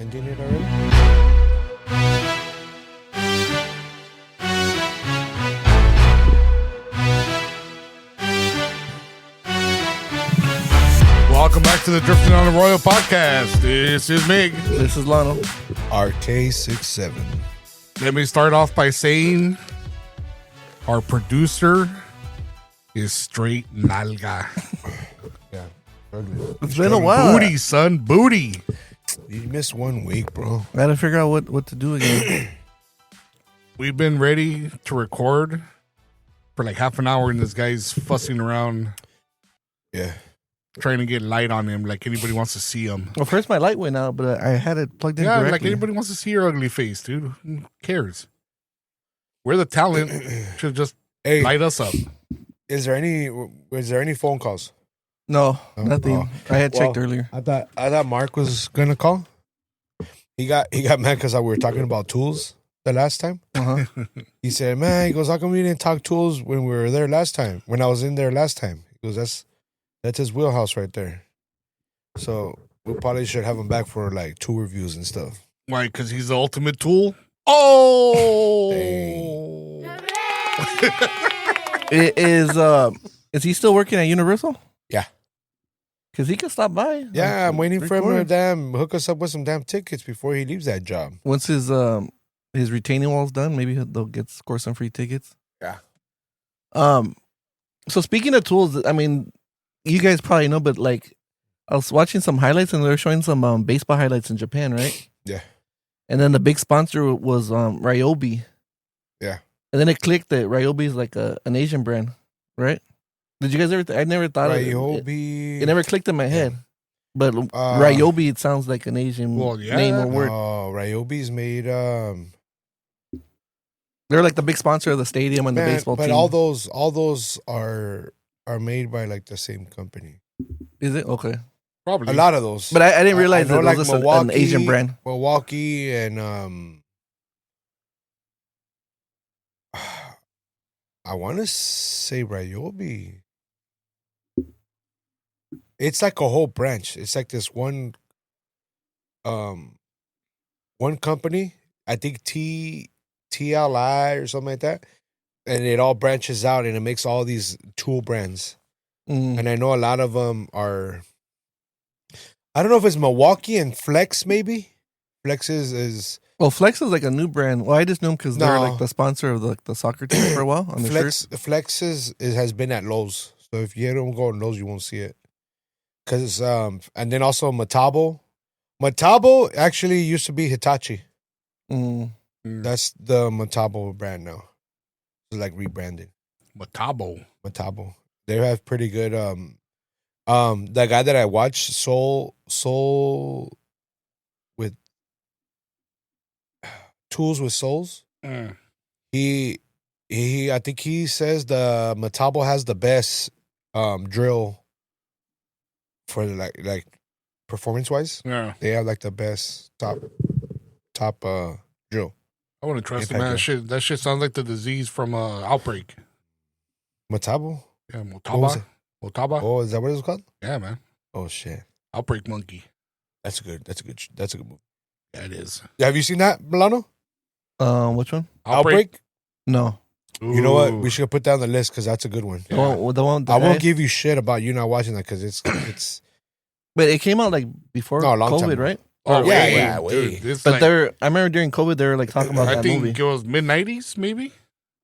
Ending it already? Welcome back to the Drifting on the Royal podcast. This is Mig. This is Lano. RK67. Let me start off by saying our producer is straight nalga. Yeah. Ugly. It's been a while. Booty, son, booty. You missed 1 week, bro. I gotta figure out what to do again. We've been ready to record for like half an hour, and this guy's fussing around Yeah. trying to get light on him like anybody wants to see him. Well, first my light went out, but I had it plugged in Yeah, directly. like anybody wants to see your ugly face, dude. Who cares? We're the talent. Should just Hey, light us up. is there any phone calls? No, Oh, nothing. oh. I had checked Well, earlier. I thought Mark was gonna call. He got mad because we were talking about tools the last time. Uh-huh. He said, "Man," he goes, "How come we didn't talk tools when we were there last time? When I was in there last time?" He goes, "That's his wheelhouse right there." So we probably should have him back for like tool reviews and stuff. Why? Because he's the ultimate tool? Oh! It is he still working at Universal? Yeah. Because he can stop by. Yeah, I'm waiting for him to record. damn hook us up with some damn tickets before he leaves that job. Once his retaining wall's done, maybe they'll score some free tickets. Yeah. So speaking of tools, I mean, you guys probably know, but like, I was watching some highlights and they were showing some baseball highlights in Japan, right? Yeah. And then the big sponsor was Ryobi. Yeah. And then it clicked that Ryobi is like an Asian brand, right? Did you guys ever? I never thought of it. Ryobi. It never clicked in my head. But Ryobi, it sounds like an Asian name or word. Oh, Ryobi's made They're like the big sponsor of the stadium and the baseball but team. all those are made by like the same company. Is it? Okay. Probably. A lot of those. But I didn't realize know, that it was just an Asian brand. Milwaukee and I want to say Ryobi. It's like a whole branch. It's like this one company. I think TLI or something like that, and it all branches out and it makes all these tool brands. Mm. And I know a lot of them are. I don't know if it's Milwaukee and Flex. Maybe Flex is Well, Flex is like a new brand. Well, I just knew them because they're No. like the sponsor of the soccer team for a while on the Flex. shirts. Flex has been at Lowe's. So if you don't go to Lowe's, you won't see it. Cause and then also Metabo. Metabo actually used to be Hitachi. Mm. That's the Metabo brand now. It's like rebranded. Matabo. Metabo. They have pretty good the guy that I watched, Soul with Tools with Souls. Mm. He I think he says the Metabo has the best drill for like performance wise. Yeah. They have like the best top drill. I want to trust him, Impact man. That shit sounds like the disease from Outbreak. Metabo? Yeah, What was it? Motaba. Oh, is that what it's called? Yeah, man. Oh shit. Outbreak Monkey. That's a good movie. Yeah, it is. Have you seen that, Milano? Which one? Outbreak? No. You know what? Ooh. We should put that on the list because that's a good one. The one. I won't give you shit about you not watching that because it's But it came out like before No, a long time COVID, ago. right? Oh, Yeah, wait, way. dude. It's But like, I remember during COVID they were like talking about I that think movie. it was mid-90s, maybe?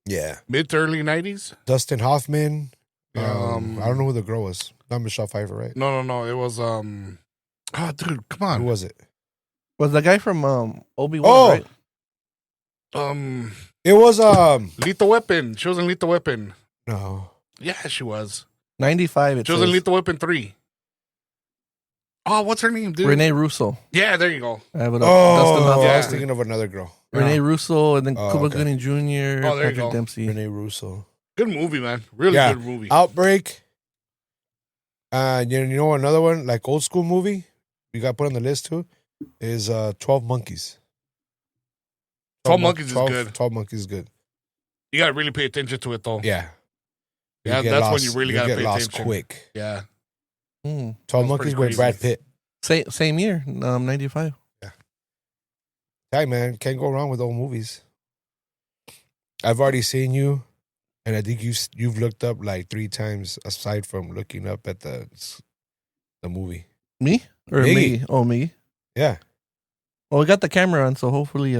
yeah. Mid to early 90s? Dustin Hoffman. I Um, don't know who the girl was. Not Michelle Pfeiffer, right? No. It was, oh, dude, come Who on. was it? Was the guy from Obi-Wan, Oh! right? It was Lethal Weapon. She was in Lethal Weapon. no. Yeah, she was. 95. It She was in says. Lethal Weapon 3. Oh, what's her name, dude? Renee Russo. Yeah, there you go. I have it up. Oh, Dustin Hoffman. I was Yeah. thinking of another girl. Renee Russo, and then Oh, Cuba okay. Gooding Jr., Oh, there you Patrick go. Dempsey. Renee Russo. Good movie, man. Really Yeah. good movie. Outbreak. You know another one, like old school movie you got put on the list too, is 12 Monkeys. 12 Monkeys is good. 12 Monkeys is good. You gotta really pay attention to it, though. Yeah. Yeah, get that's when lost- you really gotta get pay lost attention. quick. Yeah. 12 Sounds Monkeys pretty with Brad crazy. Pitt. Same year, 95. Hey man, can't go wrong with old movies. I've already seen you, and I think you've looked up like 3 times aside from looking up at the movie. Me or Miggy. me? Oh, me. Yeah. Well, we got the camera on, so hopefully,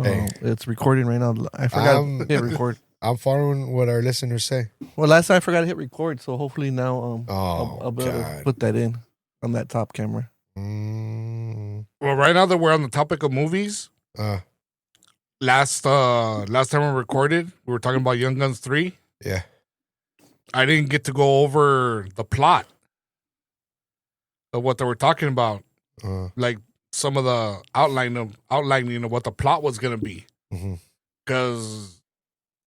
Hey. it's recording right now. I forgot to hit record. I'm following what our listeners say. Well, last time I forgot to hit record, so hopefully now, Oh, I'll be able to God. put that in on that top camera. Well, right now that we're on the topic of movies, last time we recorded, we were talking about Young Guns 3. Yeah. I didn't get to go over the plot of what they were talking about, like some of the outlining of what the plot was going to be, because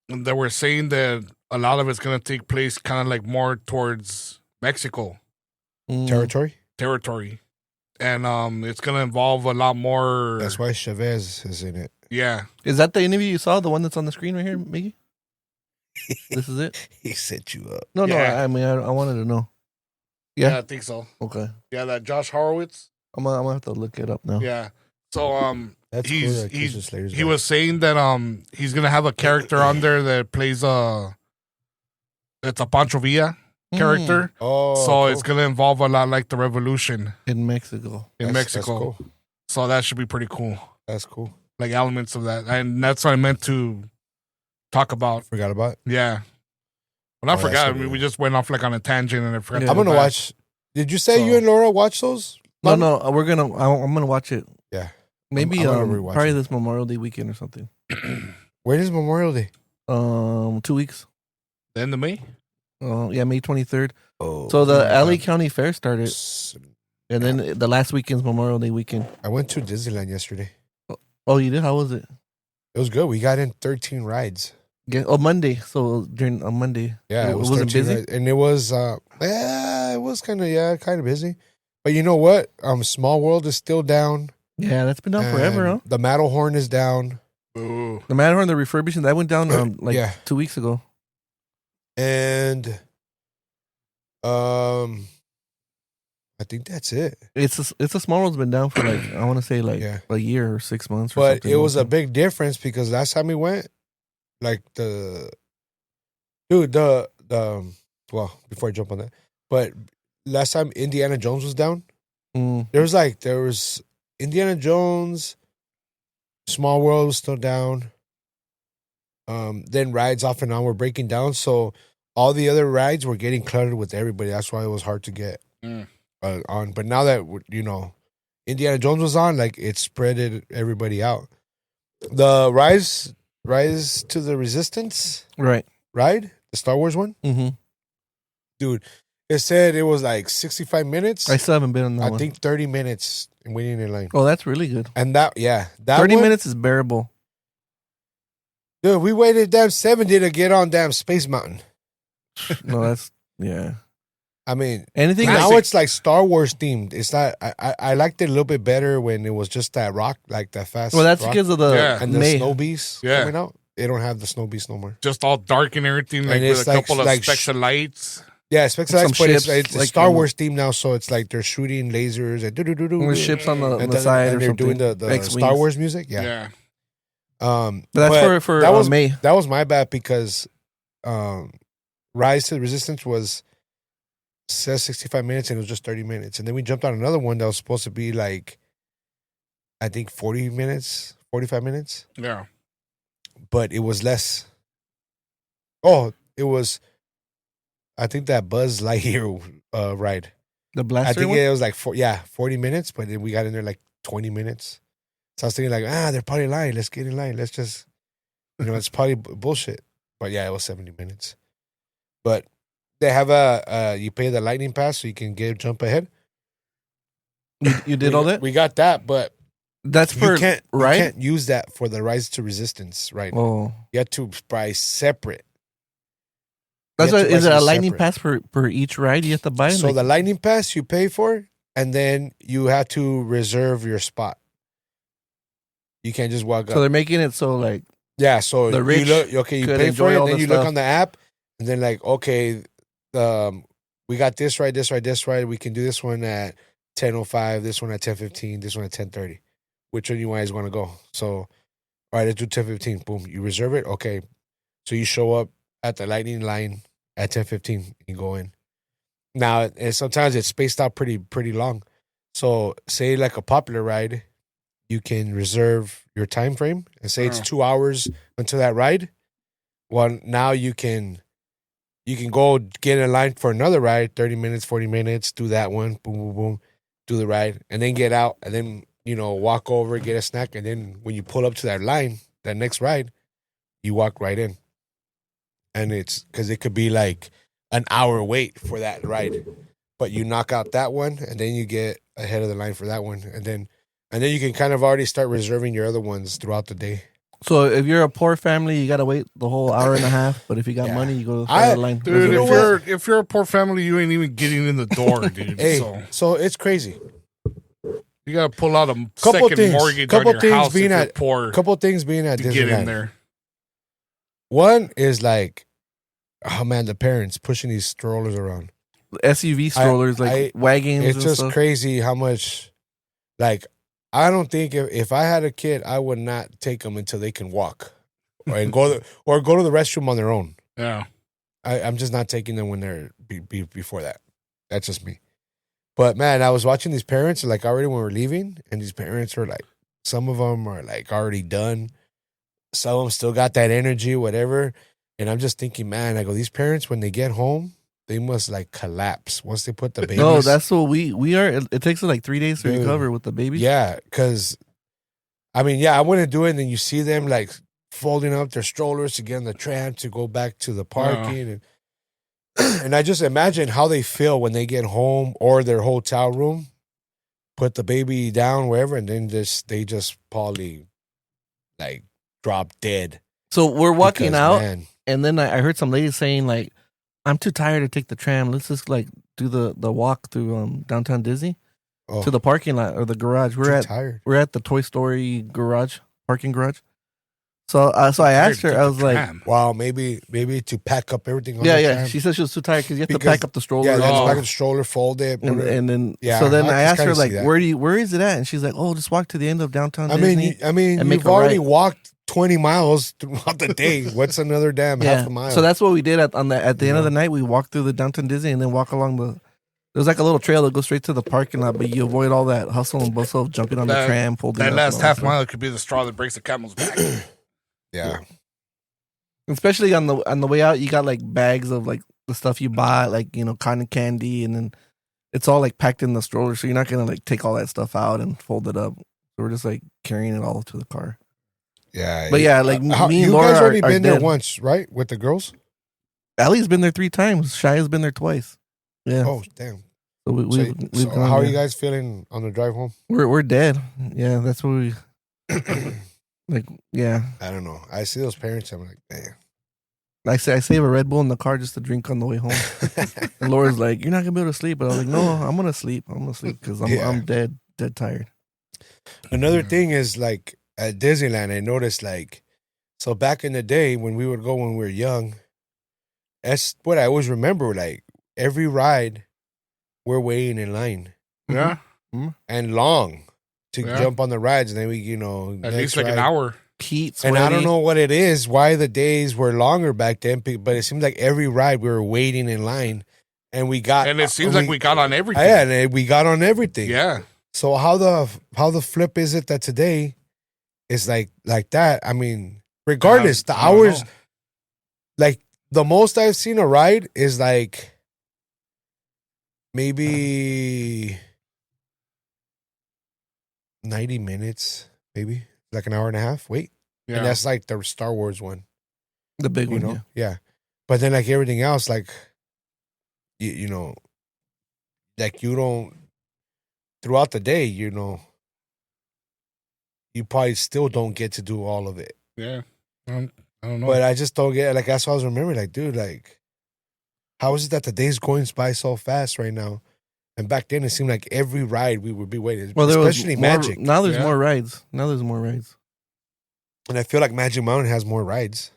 they were saying that a lot of it's going to take place kind of like more towards Mexico territory, and it's going to involve a lot more. That's why Chavez is in it. Yeah. Is that the interview you saw? The one that's on the screen right here, Miggy? This is it? He set you up. No, Yeah. I mean, I wanted to know. Yeah, Yeah? I think so. Okay. Yeah, that Josh Horowitz. I'm gonna have to look it up now. Yeah. So That's he's cool that Christian Slater's he back. was saying that he's gonna have a character on there that plays it's a Pancho Villa character. Oh, So cool. it's gonna involve a lot like the revolution In Mexico. in That's Mexico. cool. So that should be pretty cool. That's cool. Like elements of that. And that's what I meant to talk about. Forgot about it. Yeah. Well, I Oh, forgot. I that's mean, what we just went off like on a tangent and I forgot. Yeah. to I'm go gonna back. watch. Did you say So- you and Laura watch those? No, I'm gonna watch it. Yeah. Maybe I'm gonna rewatch probably it. this Memorial Day weekend or something. When is Memorial Day? 2 weeks. The end of May? Yeah, May 23rd. Oh, So the yeah. LA County Fair started, and then the last weekend's Memorial Day weekend. I went to Disneyland yesterday. Oh, you did? How was it? It was good. We got in 13 rides. Yeah. Oh, Monday. So during on Monday. Yeah, it was wasn't 13 busy. rides. And it was it was kind of busy. But you know what? Small World is still down. Yeah, that's been down forever, huh? and The Matterhorn is down. Ooh. The Matterhorn, the refurbishing, that went down Yeah. 2 weeks ago. And I think that's it. It's a Small World's been down for like I want to say like Yeah. a year or 6 months. Or But something it was a like that. big difference because last time we went, like well, before I jump on that, but last time Indiana Jones was down, there was Indiana Jones, Small World was still down. Then rides off and on were breaking down, so all the other rides were getting cluttered with everybody. That's why it was hard to get on. But now that Indiana Jones was on, like it spreaded everybody out. The Rise to the Resistance Right. ride, the Star Wars one, Mm-hmm. dude. It said it was like 65 minutes. I still haven't been on that I one. think 30 minutes waiting in line. Oh, that's really good. And that 30 one, minutes is bearable. dude. We waited damn 70 to get on damn Space Mountain. No, that's yeah. I mean, Anything now that's it's like Star Wars themed. It's not. I liked it a little bit better when it was just that rock, like that fast. well, that's rock. because of the Yeah. and the May. snow beasts Yeah. coming out. They don't have the snow beasts no more. Just all dark and everything, like And with it's a like- couple of like specks of lights. Yeah, Spectre Some Lights, but it's ships, like, Star Wars themed now, so it's like they're shooting lasers and With ships on the and side and or they're something. doing the X-wings. Star Wars music. Yeah. Yeah. But that's for that was May. That was my bad because Rise to the Resistance says 65 minutes and it was just 30 minutes. And then we jumped on another one that was supposed to be like, I think 40 minutes, 45 minutes. Yeah. But it was less. Oh, it was, I think that Buzz Lightyear ride. The I blaster think one? it was like 40 minutes, but then we got in there like 20 minutes. So I was thinking like, they're probably lying. Let's get in line. Let's just, it's probably bullshit. But yeah, it was 70 minutes. But they have you pay the lightning pass so you can jump ahead. You did all that? We got that, but That's for you can't right? use that for the Rise to Resistance, right? Oh, You have to buy separate. that's You what have to is buy it? A some lightning separate. pass for each ride you have to buy? So Like- the lightning pass you pay for, and then you have to reserve your spot. You can't just walk up. so they're making it so like Yeah, so The rich you could pay enjoy for it, all then the you look stuff. on the app, and then like, okay, we got this right. We can do this one at 10:05, this one at 10:15, this one at 10:30. which one you guys want to go. So, all right, let's do 10:15. Boom, you reserve it. Okay, so you show up at the lightning line at 10:15. You go in. Now, and sometimes it's spaced out pretty long. So, say like a popular ride, you can reserve your time frame and say it's 2 hours until that ride. Well, now you can go get in line for another ride, 30 minutes, 40 minutes, do that one, boom, boom, boom, do the ride, and then get out, and then, walk over, get a snack, and then when you pull up to that line, that next ride, you walk right in. And it's because it could be like an hour wait for that ride, but you knock out that one, and then you get ahead of the line for that one, and then you can kind of already start reserving your other ones throughout the day. So if you're a poor family, you gotta wait the whole hour and a half. But if you got money, you go to the line. Dude, if you're a poor family, you ain't even getting in the door, dude. Hey, so it's crazy. You gotta pull out a second mortgage on your house if you're poor. Couple things being at Disneyland. Get in there. One is like, oh man, the parents pushing these strollers around. SUV strollers, wagons. It's just stuff. Crazy how much, like, I don't think if I had a kid, I would not take them until they can walk, or go to the restroom on their own. Yeah, I'm just not taking them when they're before that. That's just me. But man, I was watching these parents like already when we're leaving, and these parents are like, some of them are like already done, some of them still got that energy, whatever. And I'm just thinking, man, I go, these parents when they get home, they must like collapse once they put the babies. No, that's what we are. It takes like 3 days to recover with the babies. Yeah, because I mean, I wouldn't do it. And then you see them like folding up their strollers to get on the tram to go back to the parking, and I just imagine how they feel when they get home or their hotel room, put the baby down wherever, and then they just probably like drop dead. So we're walking out, and then I heard some lady saying like, I'm too tired to take the tram. Let's just like do the walk through downtown Disney to the parking lot or the garage. We're at the Toy Story parking garage. So I asked her. I was like, "Wow, maybe to pack up everything." Yeah. She said she was too tired because you have to pack up the stroller. Yeah, you have to pack up the stroller, fold it, and then So then I asked her like, "Where is it at?" And she's like, "Oh, just walk to the end of downtown Disney." I mean, you've already walked 20 miles throughout the day. What's another damn half a mile? So that's what we did at the end of the night. We walked through the downtown Disney and then walk along there's like a little trail that goes straight to the parking lot, but you avoid all that hustle and bustle of jumping on the tram, folding that last half mile could be the straw that breaks the camel's back. Yeah. Especially on the way out, you got like bags of like the stuff you buy, like, cotton candy, and then it's all like packed in the stroller, so you're not gonna like take all that stuff out and fold it up. So we're just like carrying it all to the car. Yeah, but like me and you Laura guys already are been dead. there once, right? With the girls. Allie's been there 3 times. Shaya's been there twice. Yeah. Oh damn. So we've gone how are there. you guys feeling on the drive home? We're dead. Yeah, that's what we like. Yeah. I don't know. I see those parents. I'm like, damn. I save a Red Bull in the car just to drink on the way home. And Laura's like, "You're not gonna be able to sleep." But I was like, "No, I'm gonna sleep. Because I'm dead tired." Another thing is like at Disneyland, I noticed like, so back in the day when we would go when we were young, that's what I always remember. Like every ride, we're waiting in line. Yeah. Mm-hmm. And long to jump on the rides, and then we, at least like an hour. Heat, sweaty. And I don't know what it is, why the days were longer back then, but it seemed like every ride we were waiting in line, and it seems like we got on everything. Yeah, and we got on everything. Yeah. So how the flip is it that today is like that? I mean, regardless, the hours, like the most I've seen a ride is like maybe 90 minutes, maybe like an hour and a half. Wait. Yeah. And that's like the Star Wars one. The big one, Yeah. But then like everything else, like, you know, like you don't, throughout the day, you probably still don't get to do all of it. Yeah. I don't know. But I just don't get, like, that's what I was remembering. Like, dude, like, how is it that the day's going by so fast right now? And back then, it seemed like every ride we would be waiting, especially Magic. Now there's more rides. And I feel like Magic Mountain has more rides.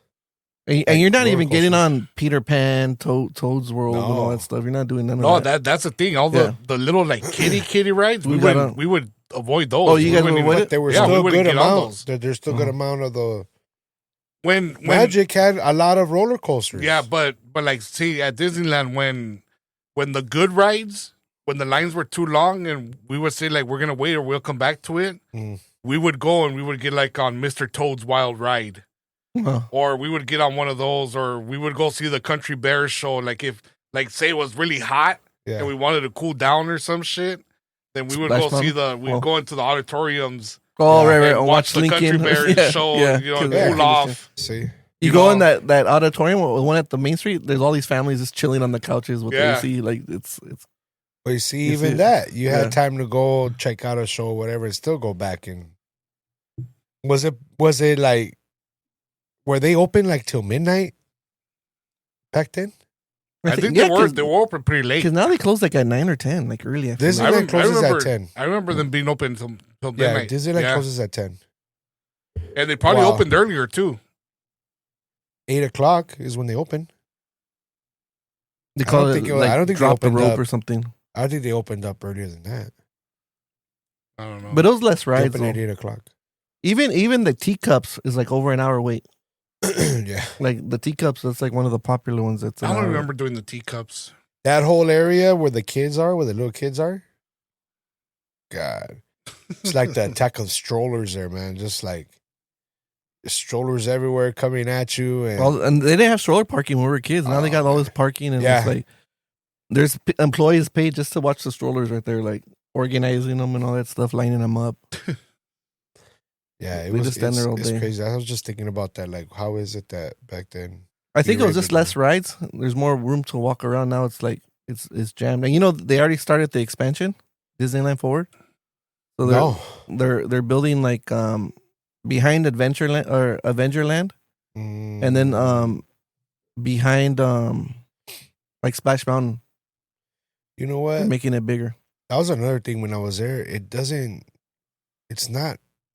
And you're not even getting on Peter Pan, Toad's World, and all that stuff. You're not doing none of that. No, that's the thing. All the little like kitty rides, we would avoid those. Oh, you guys would avoid it? They were Yeah, still we good wouldn't get on amount. those. There's still good amount of the when Magic had a lot of roller coasters. Yeah, but like, see, at Disneyland, when the good rides, when the lines were too long, and we would say like we're gonna wait or we'll come back to it, we would go and we would get like on Mr. Toad's Wild Ride, or we would get on one of those, or we would go see the Country Bears show. Like if like say it was really hot and we wanted to cool down or some shit, then we would go see we'd go into the auditoriums. Oh, right, and watch the Country Bears show, cool off. See, you go in that auditorium, the one at the Main Street. There's all these families just chilling on the couches with the AC. Like it's. Well, you see, even that you had time to go check out a show, or whatever, and still go back. And was it like, were they open like till midnight back then? I think they were open pretty late. Because now they close like at 9 or 10, like early. Disneyland closes at 10. I remember them being open till midnight. Yeah, Disneyland closes at 10. And they probably opened earlier too. 8 o'clock is when they open. They call it like I don't think drop the rope or something. I think they opened up earlier than that. I don't know. But it was less rides. Open at 8 o'clock. Even the teacups is like over an hour wait. Yeah. Like the teacups, that's like one of the popular ones. That's I don't remember doing the teacups. That whole area where the kids are, where the little kids are. God. It's like the attack of strollers there, man. Just like strollers everywhere coming at you. And they didn't have stroller parking when we were kids. Now they got all this parking. And it's like, there's employees paid just to watch the strollers right there, like organizing them and all that stuff, lining them up. Yeah, it's crazy. I was just thinking about that. Like, how is it that back then? I think it was just less rides. There's more room to walk around now. It's like it's jammed. And they already started the expansion, Disneyland Forward. So they're building like behind Adventureland or Avengerland, and then behind like Splash Mountain. You know what? They're making it bigger. That was another thing when I was there.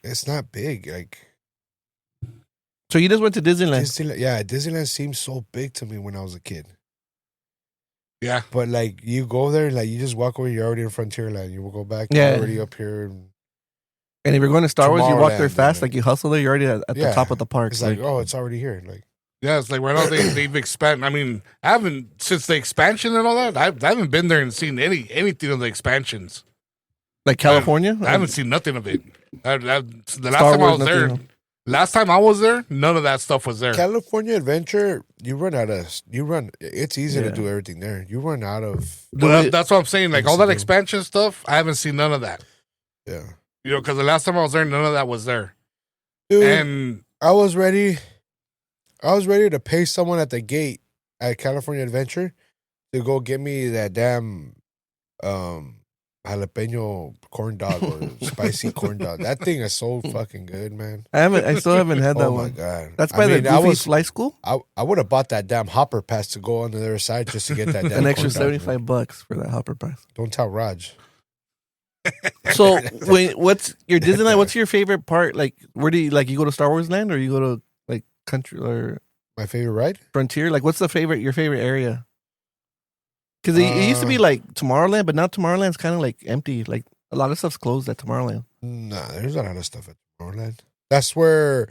It's not big. Like, so you just went to Disneyland? Disneyland seemed so big to me when I was a kid. Yeah. But like you go there, like you just walk away, you're already in Frontierland. You will go back, you're already up here. And if you're going to Star Wars, you walk there fast, like you hustle there, you're already at the top of the park. It's like, it's already here. Like, yeah, it's like right now they've expanded. I mean, I haven't since the expansion and all that. I haven't been there and seen anything of the expansions. Like California, I haven't seen nothing of it. The last time I was there, none of that stuff was there. California Adventure, it's easy to do everything there. You run out of. Well, that's what I'm saying. Like all that expansion stuff, I haven't seen none of that. Yeah. Because the last time I was there, none of that was there. Dude, and I was ready to pay someone at the gate at California Adventure to go get me that damn jalapeno corn dog or spicy corn dog. That thing is so fucking good, man. I still haven't had that one. Oh my god. That's by the Goofy Fly School? I would have bought that damn hopper pass to go on the other side just to get that damn an extra $75 for that hopper pass. Don't tell Raj. So what's your Disneyland? What's your favorite part? Like, where do you you go to Star Wars Land or you go to like country or my favorite ride? Frontier? Like, what's your favorite area? Because it used to be like Tomorrowland, but now Tomorrowland's kind of like empty. Like a lot of stuff's closed at Tomorrowland. Nah, there's a lot of stuff at Tomorrowland. That's where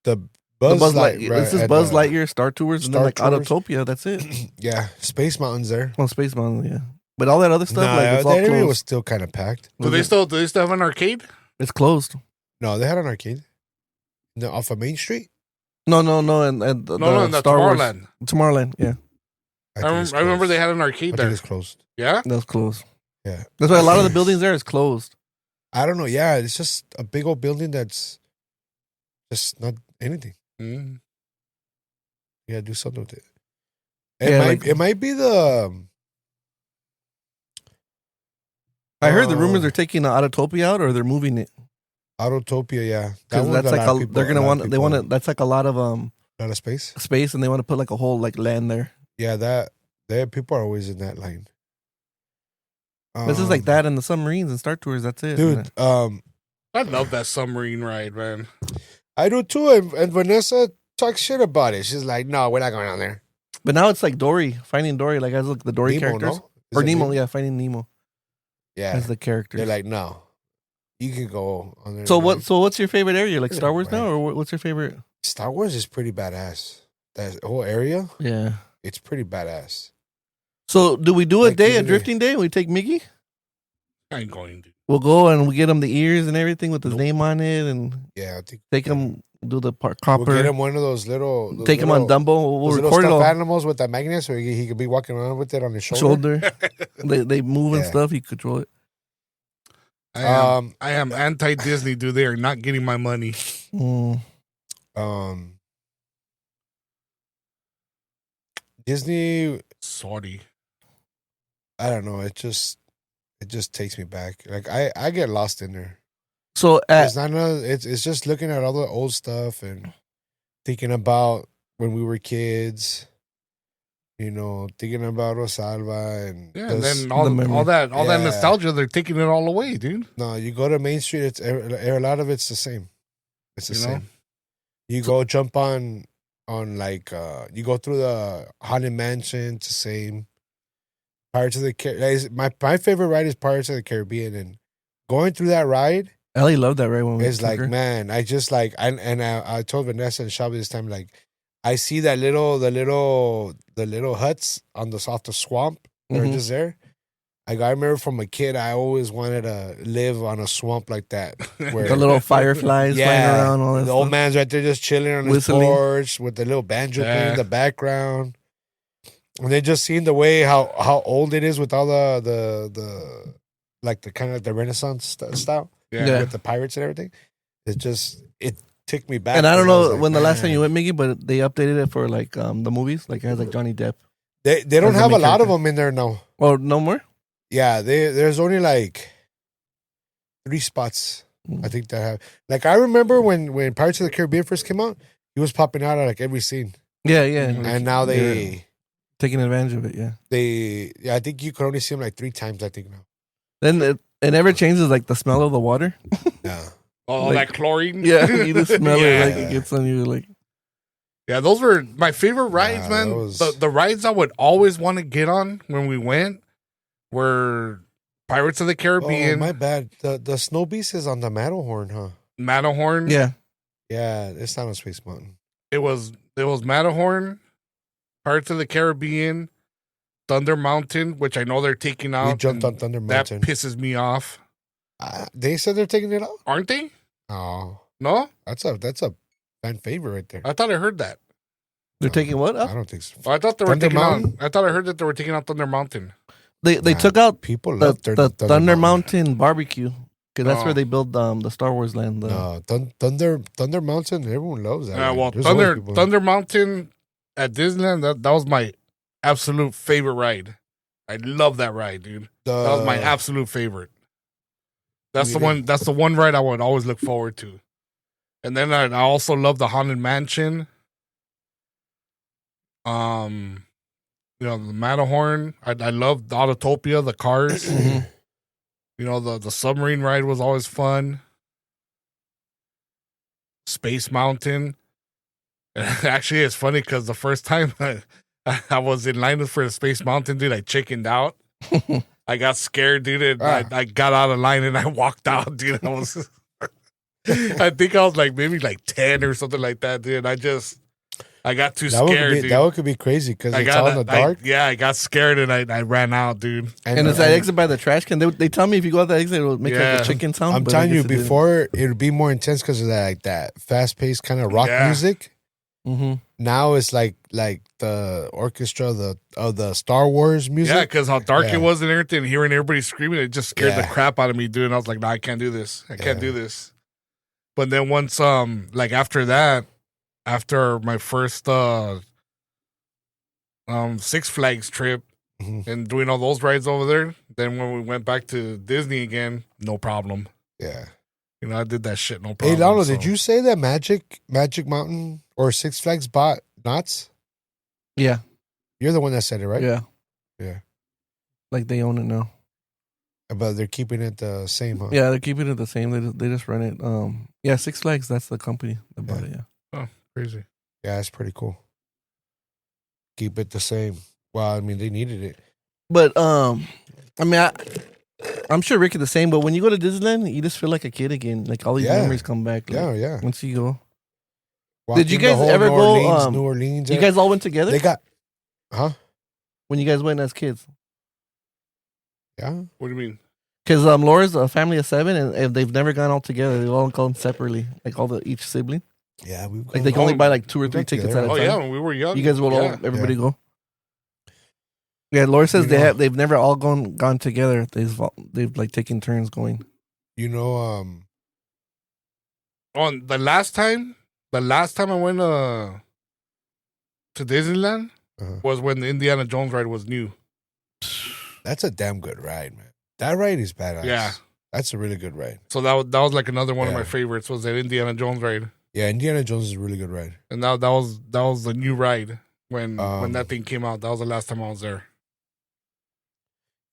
the Buzz Lightyear. This is Buzz Lightyear, Star Tours, and then like Autotopia. That's it. Yeah, Space Mountain's there. Well, Space Mountain, yeah. But all that other stuff, it's all that area closed. was still kind of packed. Do they still have an arcade? It's closed. No, they had an arcade. No, off of Main Street. No, and the Star Tomorrowland. Wars. Tomorrowland, yeah. I remember they had an arcade there. It's closed. Yeah, that's closed. Yeah, that's why a lot of the buildings there is closed. I don't know. Yeah, it's just a big old building that's just not anything. Mm. Yeah, do something with it. It might be the. I heard the rumors are taking the Autotopia out, or they're moving it. Autotopia, yeah, because that's like they're gonna want. They want to. That's like a lot of space, and they want to put like a whole like land there. Yeah, people are always in that line. This is like that in the submarines and Star Tours. That's it, dude. I love that submarine ride, man. I do too, and Vanessa talks shit about it. She's like, "No, we're not going on there." But now it's like Finding Dory. Like, I look the Dory Nemo, characters no? or Nemo, yeah, Finding Nemo. Yeah, as the characters. They're like, no. You can go on there. So what? So what's your favorite area? Like Star Wars now, or what's your favorite? Star Wars is pretty badass. That whole area, Yeah, it's pretty badass. So do we do a drifting day? We take Mickey. I ain't going to. We'll go and we get him the ears and everything with his name on it, and I think take him do the copper. We'll get him one of those little. Take him on Dumbo. We'll record little stuffed animals with that magnet, so he could be walking around with it on his shoulder. They move and stuff. He control it. I am anti Disney, dude. They are not getting my money. Disney. Sorry. I don't know. It just takes me back. Like I get lost in there. So it's just looking at all the old stuff and thinking about when we were kids. You know, thinking about Rosalba and and then all that nostalgia, they're taking it all away, dude. No, you go to Main Street, it's a lot of it's the same. It's the same. You go jump on like you go through the Haunted Mansion, it's the same. Pirates of the Caribbean. My favorite ride is Pirates of the Caribbean, and going through that ride, Ellie loved that ride when we it's like her. Man, I just like I told Vanessa and Shelby this time, like I see the little huts on off the swamp. They're just there. Like I remember from a kid, I always wanted to live on a swamp like that. Where the little fireflies flying around. All that the old man's right there just chilling on his porch with the little banjo playing in the background. And then just seeing the way how old it is with all the like the kind of the Renaissance style with the pirates and everything. It took me back. And I don't know when the last time you went, Mickey, but they updated it for like the movies. Like it has like Johnny Depp. They don't have a lot of them in there now. Oh, no more? Yeah, there's only like 3 spots I think that have. Like I remember when Pirates of the Caribbean first came out, he was popping out at like every scene. Yeah. And now they taking advantage of it. Yeah. I think you could only see him like 3 times. I think now. Then it never changes like the smell of the water. Yeah. Oh, like, that chlorine. Yeah, you just smell it like it gets on you. Like. Yeah, those were my favorite rides, man. The rides I would always want to get on when we went were Pirates of the Caribbean. Oh, my bad. The Snow Beast is on the Matterhorn, huh? Matterhorn? Yeah. Yeah, it's not on Space Mountain. It was Matterhorn, Pirates of the Caribbean, Thunder Mountain, which I know they're taking out. We jumped on Thunder Mountain. That pisses me off. They said they're taking it out? Aren't they? Oh. No? That's a fan favorite right there. I thought I heard that. They're taking what up? I don't think so. I thought they were taking out. I thought I heard that they were taking out Thunder Mountain. They took out people love the Thunder Mountain barbecue because that's where they build the Star Wars land. No, Thunder Mountain. Everyone loves that. Yeah, well, Thunder Mountain at Disneyland. That was my absolute favorite ride. I love that ride, dude. That was my absolute favorite. That's the one. That's the one ride I would always look forward to. And then I also love the Haunted Mansion. The Matterhorn. I love the Autotopia, the cars. The submarine ride was always fun. Space Mountain. Actually, it's funny because the first time I was in line for the Space Mountain, dude, I chickened out. I got scared, dude, and I got out of line and I walked out, dude. I think I was like maybe like 10 or something like that, dude. I got too scared, dude. That could be crazy because it's all in the dark. I got scared and I ran out, dude. And it's that exit by the trash can. They tell me if you go out that exit, it'll make like a chicken sound. I'm telling you, before it would be more intense because of that, like that fast paced kind of rock music. Mm-hmm. Now it's like the orchestra of the Star Wars music. Yeah, because how dark it was and everything, hearing everybody screaming, it just scared the crap out of me, dude. And I was like, nah, I can't do this. I can't do this. But then once, like after that, after my first Six Flags trip and doing all those rides over there, then when we went back to Disney again, no problem. Yeah. I did that shit, no problem. Hey, Lalo, did you say that Magic Mountain or Six Flags bought Knott's? Yeah. You're the one that said it, right? Yeah. Yeah. Like they own it now. But they're keeping it the same, huh? Yeah, they're keeping it the same. They just run it. Yeah, Six Flags, that's the company that bought it, Oh, crazy. Yeah, that's pretty cool. Keep it the same. Well, I mean, they needed it. But, I mean, I'm sure Rick is the same, but when you go to Disneyland, you just feel like a kid again. Like all these memories come back. Like, yeah. Once you go. Walking Did you guys ever go? New Orleans. You guys all went together? They got, huh? When you guys went as kids? Yeah. What do you mean? Because Laura's a family of 7, and they've never gone all together. They've all gone separately, like each sibling. Yeah, we like they can only buy like 2 or 3 tickets at a time. Oh yeah, when we were young, you guys will all everybody go. Yeah, Laura says they've never all gone together. They've like taken turns going. You know, on the last time I went to Disneyland was when the Indiana Jones ride was new. That's a damn good ride, man. That ride is badass. Yeah, that's a really good ride. So that was like another one of my favorites was that Indiana Jones ride. Yeah, Indiana Jones is a really good ride. And that was the new ride when that thing came out. That was the last time I was there.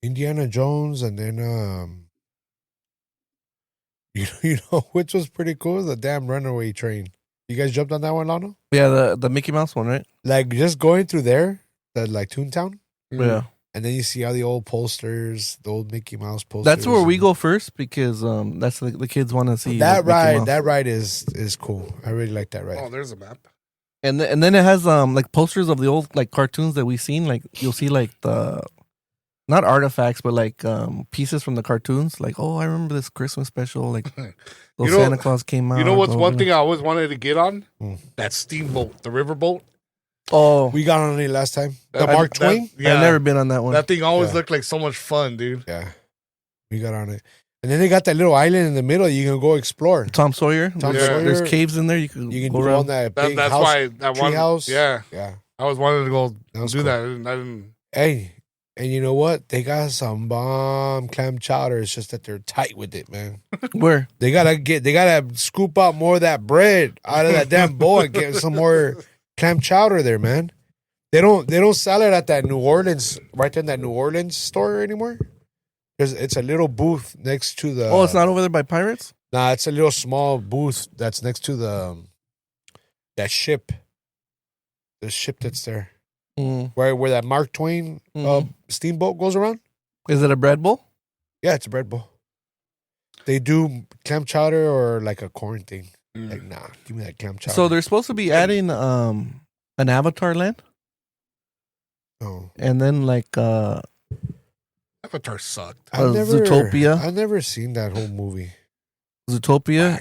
Indiana Jones, and then you know which was pretty cool? The damn runaway train. You guys jumped on that one, Lano? Yeah, the Mickey Mouse one, right? Like just going through there, that like Toontown. Yeah. And then you see all the old posters, the old Mickey Mouse posters. That's where we go first because that's the kids want to see that ride. That ride is cool. I really like that ride. Oh, there's a map. And then it has like posters of the old like cartoons that we've seen. Like you'll see like the not artifacts, but like pieces from the cartoons. Like, oh, I remember this Christmas special. Like Santa Claus came out. You know what's one thing I always wanted to get on? That steamboat, the riverboat. Oh, we got on it last time. The Mark Twain. I've never been on that one. That thing always looked like so much fun, dude. Yeah, we got on it, and then they got that little island in the middle. You can go explore. Tom Sawyer. Sawyer. There's caves in there. You can go around on that big that's house. Why that one house. Yeah. I always wanted to go do cool. that. I didn't. Hey, and you know what? They got some bomb clam chowder. It's just that they're tight with it, man. Where they gotta scoop out more of that bread out of that damn bowl and get some more clam chowder there, man. They don't sell it at that New Orleans, right there in that New Orleans store anymore. Because it's a little booth next to the. Oh, it's not over there by Pirates? Nah, it's a little small booth that's next to the that ship. The ship that's there. Where that Mark Twain steamboat goes around. Is it a bread bowl? Yeah, it's a bread bowl. They do clam chowder or like a corn thing. Like, nah, give me that clam chowder. So they're supposed to be adding an Avatar land. Oh. And then like Avatar sucked. Zootopia. I've never seen that whole movie. Zootopia.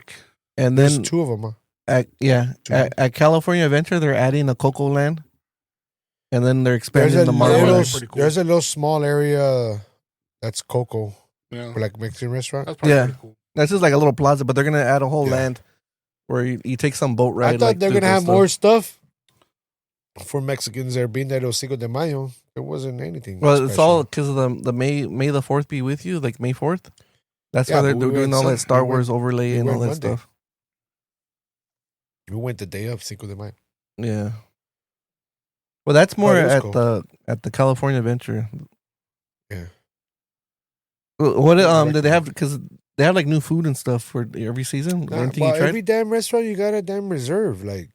And There's then 2 of them. At California Adventure, they're adding a Coco land. And then they're expanding the Marvel. There's a little small area that's Coco. Yeah. For like Mexican restaurant. That's pretty cool. That's just like a little plaza, but they're gonna add a whole land where you take some boat ride. I thought they're gonna have more stuff for Mexicans there, being that it was Cinco de Mayo. There wasn't anything. Well, special. it's all because of the May the 4th be with you, like May 4th. That's why they're doing all that Star Wars overlay and all that stuff. We went the day of Cinco de Mayo. Yeah. Well, that's more at the California Adventure. Yeah. What did they have? Because they have like new food and stuff for every season. Every damn restaurant you got a damn reserve. Like,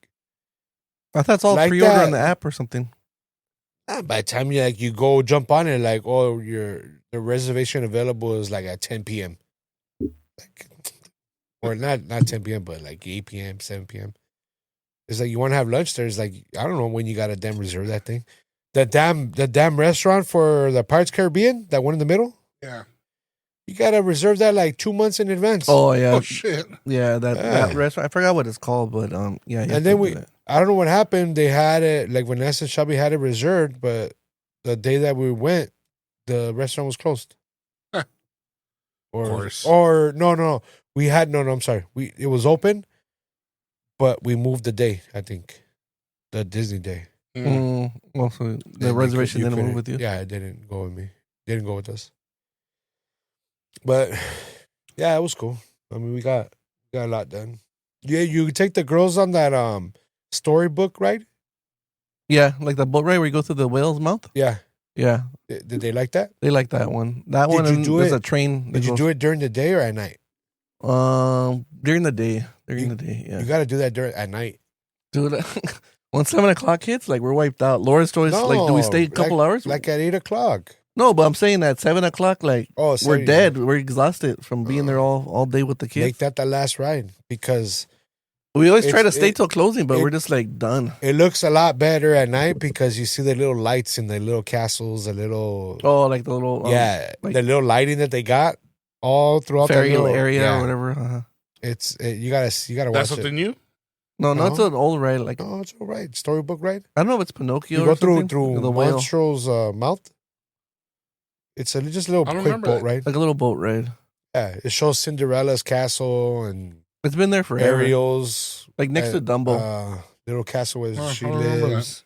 I thought it's all like pre-order on the app or something. By the time you go jump on it, like, oh, the reservation available is like at 10 p.m. Like, or not 10 p.m. but like 8 p.m., 7 p.m. It's like you want to have lunch there. It's like, I don't know when you got to damn reserve that thing. The damn restaurant for the Pirates Caribbean, that one in the middle. Yeah. You got to reserve that like 2 months in advance. Oh, yeah. Oh, shit. Yeah, that restaurant. I forgot what it's called, but yeah. And then I don't know what happened. They had it, like Vanessa and Shelby had it reserved, but the day that we went, the restaurant was closed. Huh. Of course. Or no. I'm sorry. It was open, but we moved the day, I think. The Disney day. Well, so the reservation didn't move with you? Yeah, it didn't go with me. Didn't go with us. But yeah, it was cool. I mean, we got a lot done. Yeah, you take the girls on that storybook ride? Yeah, like the boat ride where you go through the whale's mouth? Yeah. Yeah. Did they like that? They like that one. That one, there's a train. Did you do it during the day or at night? During the day. During the day, yeah. You got to do that at night. Dude, when 7 o'clock hits, like we're wiped out. Laura's choice, like, do we stay a couple hours? Like at 8 o'clock. No, but I'm saying at 7:00, like we're dead. Yeah. We're exhausted from being there all day with the kids. Make that the last ride because we always try to stay till closing, but we're just like done. It looks a lot better at night because you see the little lights in the little castles, the little like the little like the little lighting that they got all throughout the little area or whatever. You gotta watch it. That's something new. No, it's an old ride. Like it's all right. Storybook ride. I don't know if it's Pinocchio. You go through the Monstro's mouth. It's just a little quick boat ride, like a little boat ride. Yeah, it shows Cinderella's castle and it's been there forever. Ariel's, like next to Dumbo, little castle where she lives.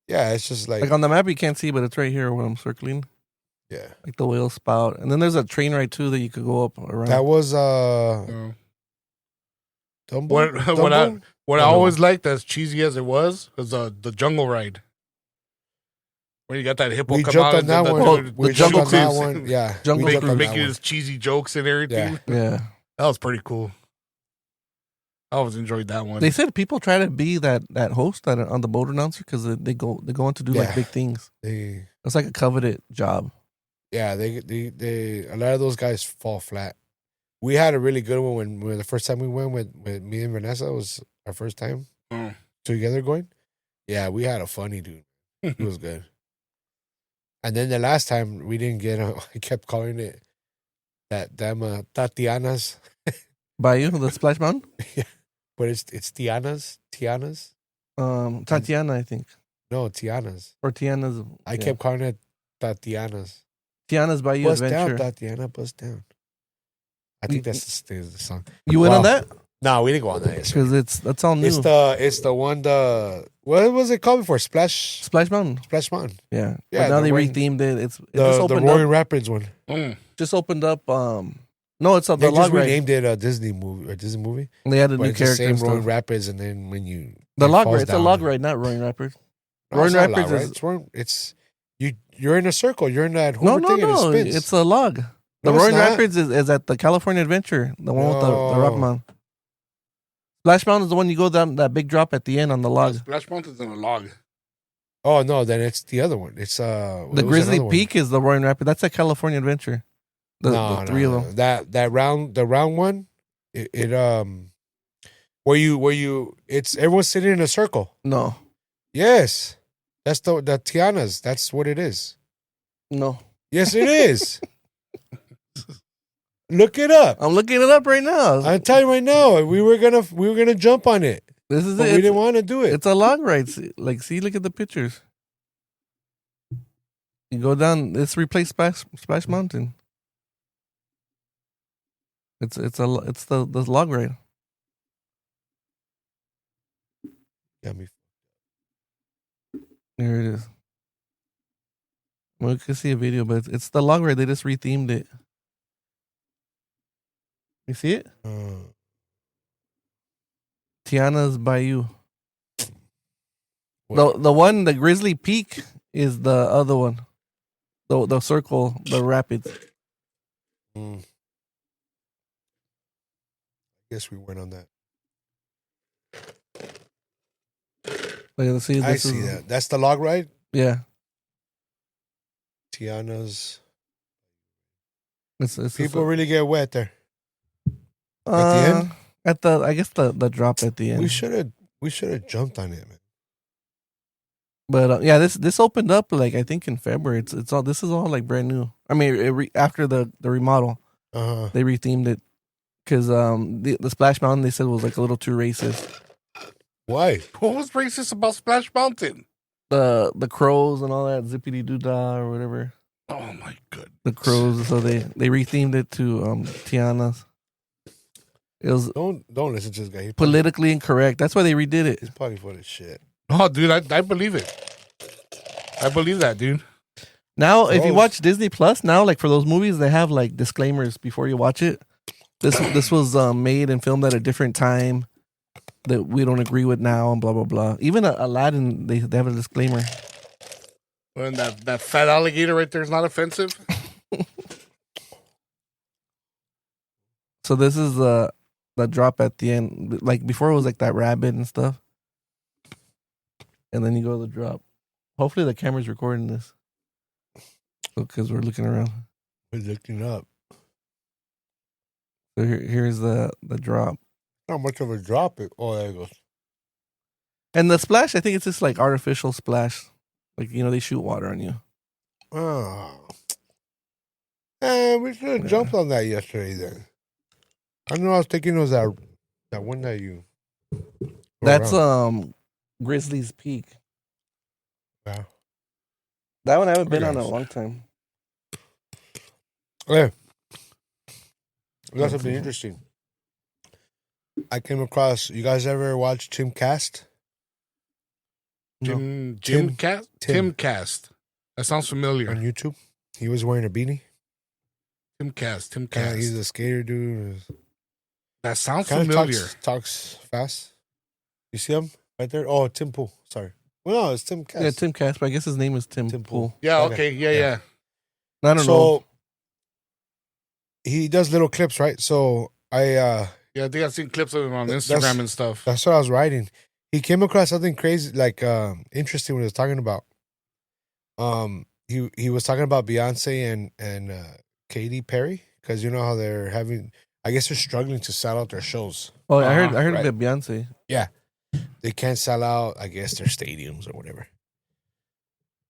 Yeah, it's just like on the map you can't see, but it's right here when I'm circling. Yeah, like the whale spout, and then there's a train ride too that you could go up around. That was Dumbo. What I always liked, as cheesy as it was the jungle ride. When you got that hippo come out on that one. The jungle cruise. One. Yeah, jungle cruise. Making his cheesy jokes and everything. Yeah. That was pretty cool. I always enjoyed that one. They said people try to be that host on the boat announcer because they go on to do like big things. It's like a coveted job. Yeah, they a lot of those guys fall flat. We had a really good one when the first time we went with me and Vanessa. It was our first time together going. Yeah, we had a funny dude. It was good. And then the last time we didn't get I kept calling it that damn Tatiana's. Bayou, the Splash Mountain? Yeah. But it's Tiana's. Tatiana, I think. No, Tiana's. Or Tiana's. I kept calling it Tatiana's. Tiana's Bayou Bust Adventure. down, Tatiana, bust down. I think that's the song. You went on that? No, we didn't go on that. Because that's all new. It's the one what was it called before? Splash Mountain. Splash Mountain. Yeah. But now they rethemed it. It just opened the Roaring Rapids one. Just opened up. No, it's the they log just ride. renamed it a Disney movie. And they added new characters. The same Roaring Rapids, and then when you the log ride, it's a log ride, not Roaring Rapids. No, Roaring Rapids is you're in a circle. You're in that Hoover thing and it spins. It's a log. The Roaring Rapids is at the California Adventure, the one with the rock mountain. Splash Mountain is the one you go down that big drop at the end on the log. Splash Mountain's in a log. Oh no, then it's the other one. It's the Grizzly Peak is the Roaring Rapids. That's a California Adventure. The three of them. The round one, it where you it's everyone's sitting in a circle. No. Yes. That's the Tiana's. That's what it is. No. Yes, it is. Look it up. I'm looking it up right now. I'm telling you right now. We were gonna jump on it. This is but we didn't want to do it. It's a log ride. See, look at the pictures. You go down. Let's replace Splash Mountain. It's the log ride. Got me. Here it is. Well, you can see a video, but it's the log ride. They just rethemed it. You see it? Tiana's Bayou. The one, the Grizzly Peak, is the other one. The circle, the rapids. I guess we went on that. Let's see. I see that. That's the log ride? Yeah. Tiana's. It's people really get wet there. At the end? I guess the drop at the end. We should have jumped on it, man. But yeah, this opened up like I think in February. It's all this is all like brand new. I mean, after the remodel, they rethemed it because the Splash Mountain they said was like a little too racist. Why? What was racist about Splash Mountain? The crows and all that zippity doo dah or whatever. Oh my god! The crows. So they rethemed it to Tiana's. It was don't listen to this guy. Politically incorrect. That's why they redid it. He's probably full of shit. Oh, dude, I believe it. I believe that, dude. Now, if you watch Disney Plus, now like for those movies, they have like disclaimers before you watch it. This was made and filmed at a different time that we don't agree with now, and blah blah blah. Even Aladdin, they have a disclaimer. When that fat alligator right there is not offensive. So this is the drop at the end. Like before, it was like that rabbit and stuff, and then you go to the drop. Hopefully, the camera's recording this. Because we're looking around. We're looking up. So here's the drop. Not much of a drop. Oh, there it goes. And the splash, I think it's just like artificial splash. Like, they shoot water on you. Oh. We should have jumped on that yesterday then. I know I was thinking it was that one that you... That's Grizzly's Peak. Yeah. That one I haven't been on in a long time. Yeah. That's something interesting. I came across... You guys ever watch Tim Cast? Timcast. That sounds familiar. On YouTube? He was wearing a beanie? Timcast. He's a skater dude. That sounds familiar. Talks fast. You see him right there? Oh, Tim Pool. Sorry. Well, no, it's Tim Cast. Yeah, Tim Cast, but I guess his name is Tim Pool. Yeah, okay. Yeah. I don't know. He does little clips, right? So I think I've seen clips of him on Instagram and stuff. That's what I was writing. He came across something crazy, like interesting when he was talking about. He was talking about Beyonce and Katy Perry, because you know how they're having... I guess they're struggling to sell out their shows. Oh, I heard about Beyonce. Yeah. They can't sell out, I guess, their stadiums or whatever.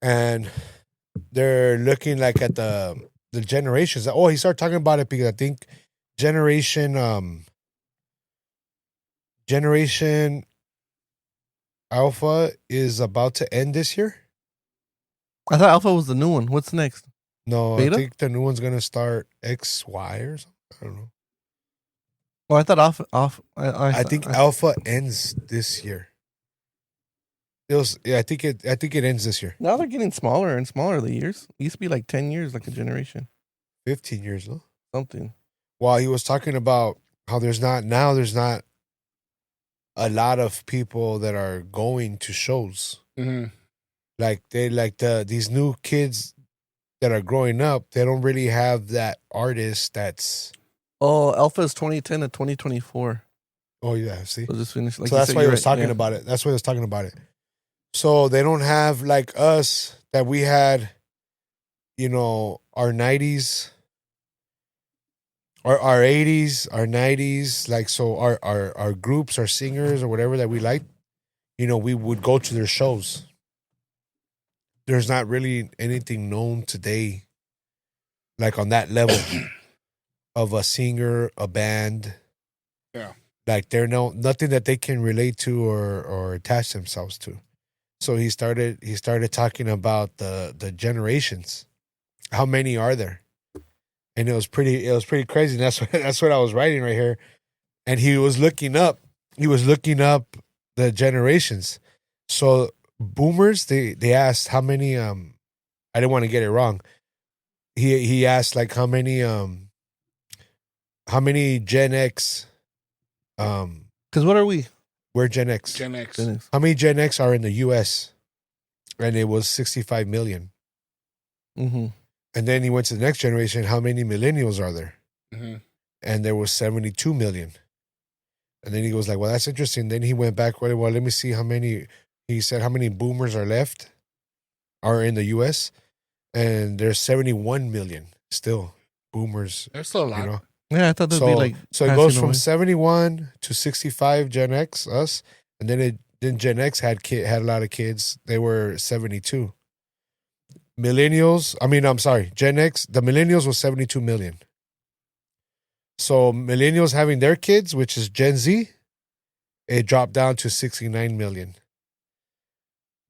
And they're looking like at the generations. Oh, he started talking about it because I think Generation Alpha is about to end this year. I thought Alpha was the new one. What's next? No, Beta? I think the new one's going to start XY or something. I don't know. Oh, I thought I think Alpha ends this year. I think it ends this year. Now they're getting smaller and smaller the years. It used to be like 10 years, like a generation. 15 years, though. Something. While he was talking about how there's not a lot of people that are going to shows. Mm-hmm. These new kids that are growing up, they don't really have that artist that's... Oh, Alpha is 2010 to 2024. Oh, yeah, see? So just finished. So that's why he was talking about it. That's why he was talking about it. So they don't have, like us, that we had, our 90s, or our 80s, our 90s, like, so our groups, our singers, or whatever that we liked, we would go to their shows. There's not really anything known today, like on that level of a singer, a band. Yeah. Like nothing that they can relate to or attach themselves to. So he started talking about the generations. How many are there? And it was pretty crazy. And that's what I was writing right here. And he was looking up the generations. So boomers, they asked how many I didn't want to get it wrong. He asked like how many Gen X because what are we? We're Gen X. Gen X. How many Gen X are in the US? And it was 65 million. Mm-hmm. And then he went to the next generation. How many millennials are there? Mm-hmm. And there was 72 million. And then he goes like, well, that's interesting. Then he went back. Well, let me see how many. He said how many boomers are in the U.S. And there's 71 million still boomers. There's still a lot. Yeah, I thought that'd be like. So it goes from 71 to 65 Gen X, us. And then Gen X had a lot of kids. They were 72. Millennials, Gen X, the millennials was 72 million. So millennials having their kids, which is Gen Z, it dropped down to 69 million.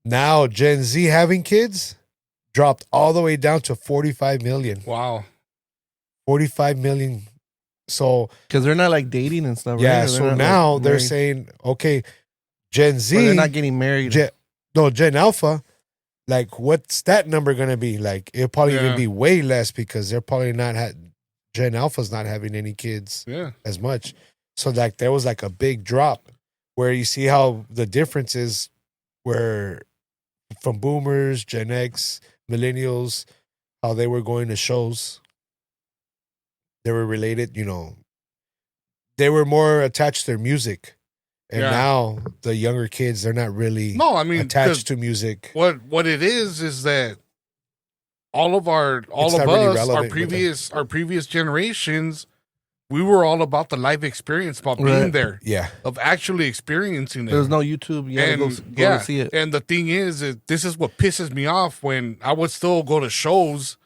Now Gen Z having kids dropped all the way down to 45 million. Wow. 45 million. So because they're not like dating and stuff. Yeah, right? so now they're saying, okay, Gen Z. Or they're not getting married. Gen Alpha. Like, what's that number going to be? Like, it'll probably even be way less because they're probably not Gen Alpha's not having any kids as much. So, like, there was like a big drop where you see how the difference is where from boomers, Gen X, millennials, how they were going to shows. They were related, they were more attached to their music. And now the younger kids, they're not really attached to music. What it is that all of us, our previous generations, we were all about the live experience, about being there, of actually experiencing it. There's no YouTube, you had to go to see it. And the thing is this is what pisses me off when I would still go to shows,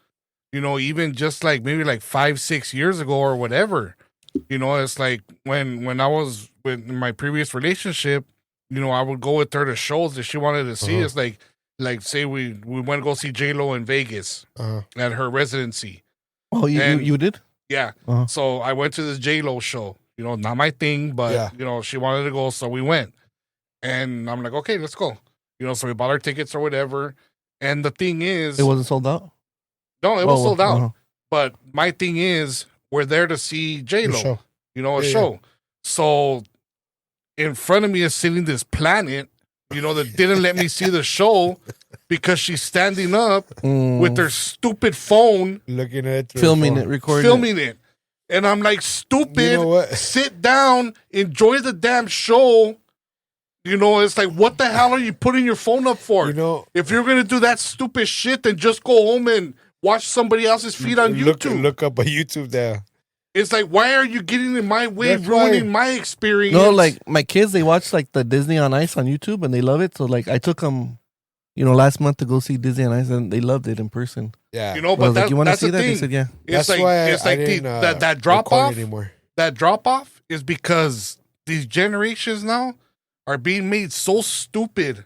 you know, even just like maybe like 5-6 years ago or whatever. You know, it's like when I was with my previous relationship, you know, I would go with her to shows that she wanted to see. It's like say we went to go see J-Lo in Vegas at her residency. Oh, you did? Yeah. So I went to this J-Lo show. You know, not my thing, but you know, she wanted to go, so we went. And I'm like, okay, let's go. You know, so we bought our tickets or whatever. And the thing is, it wasn't sold out? No, it was sold out. But my thing is, we're there to see J-Lo. You know, a show. Yeah. So in front of me is sitting this planet, you know, that didn't let me see the show because she's standing up with her stupid phone, looking at it, filming it, recording it. And I'm like, stupid, you know what? Sit down, enjoy the damn show. You know, it's like, what the hell are you putting your phone up for? You know, if you're going to do that stupid shit, then just go home and watch somebody else's feed on YouTube. Look up a YouTube there. It's like, why are you getting in my way, ruining my experience? No, like, my kids, they watch, like, the Disney on Ice on YouTube, and they love it. So, like, I took them, you know, last month to go see Disney on Ice, and they loved it in person. Yeah. You know, but like, you want to see that? Thing. They said, yeah. It's like that drop-off. That drop-off is because these generations now are being made so stupid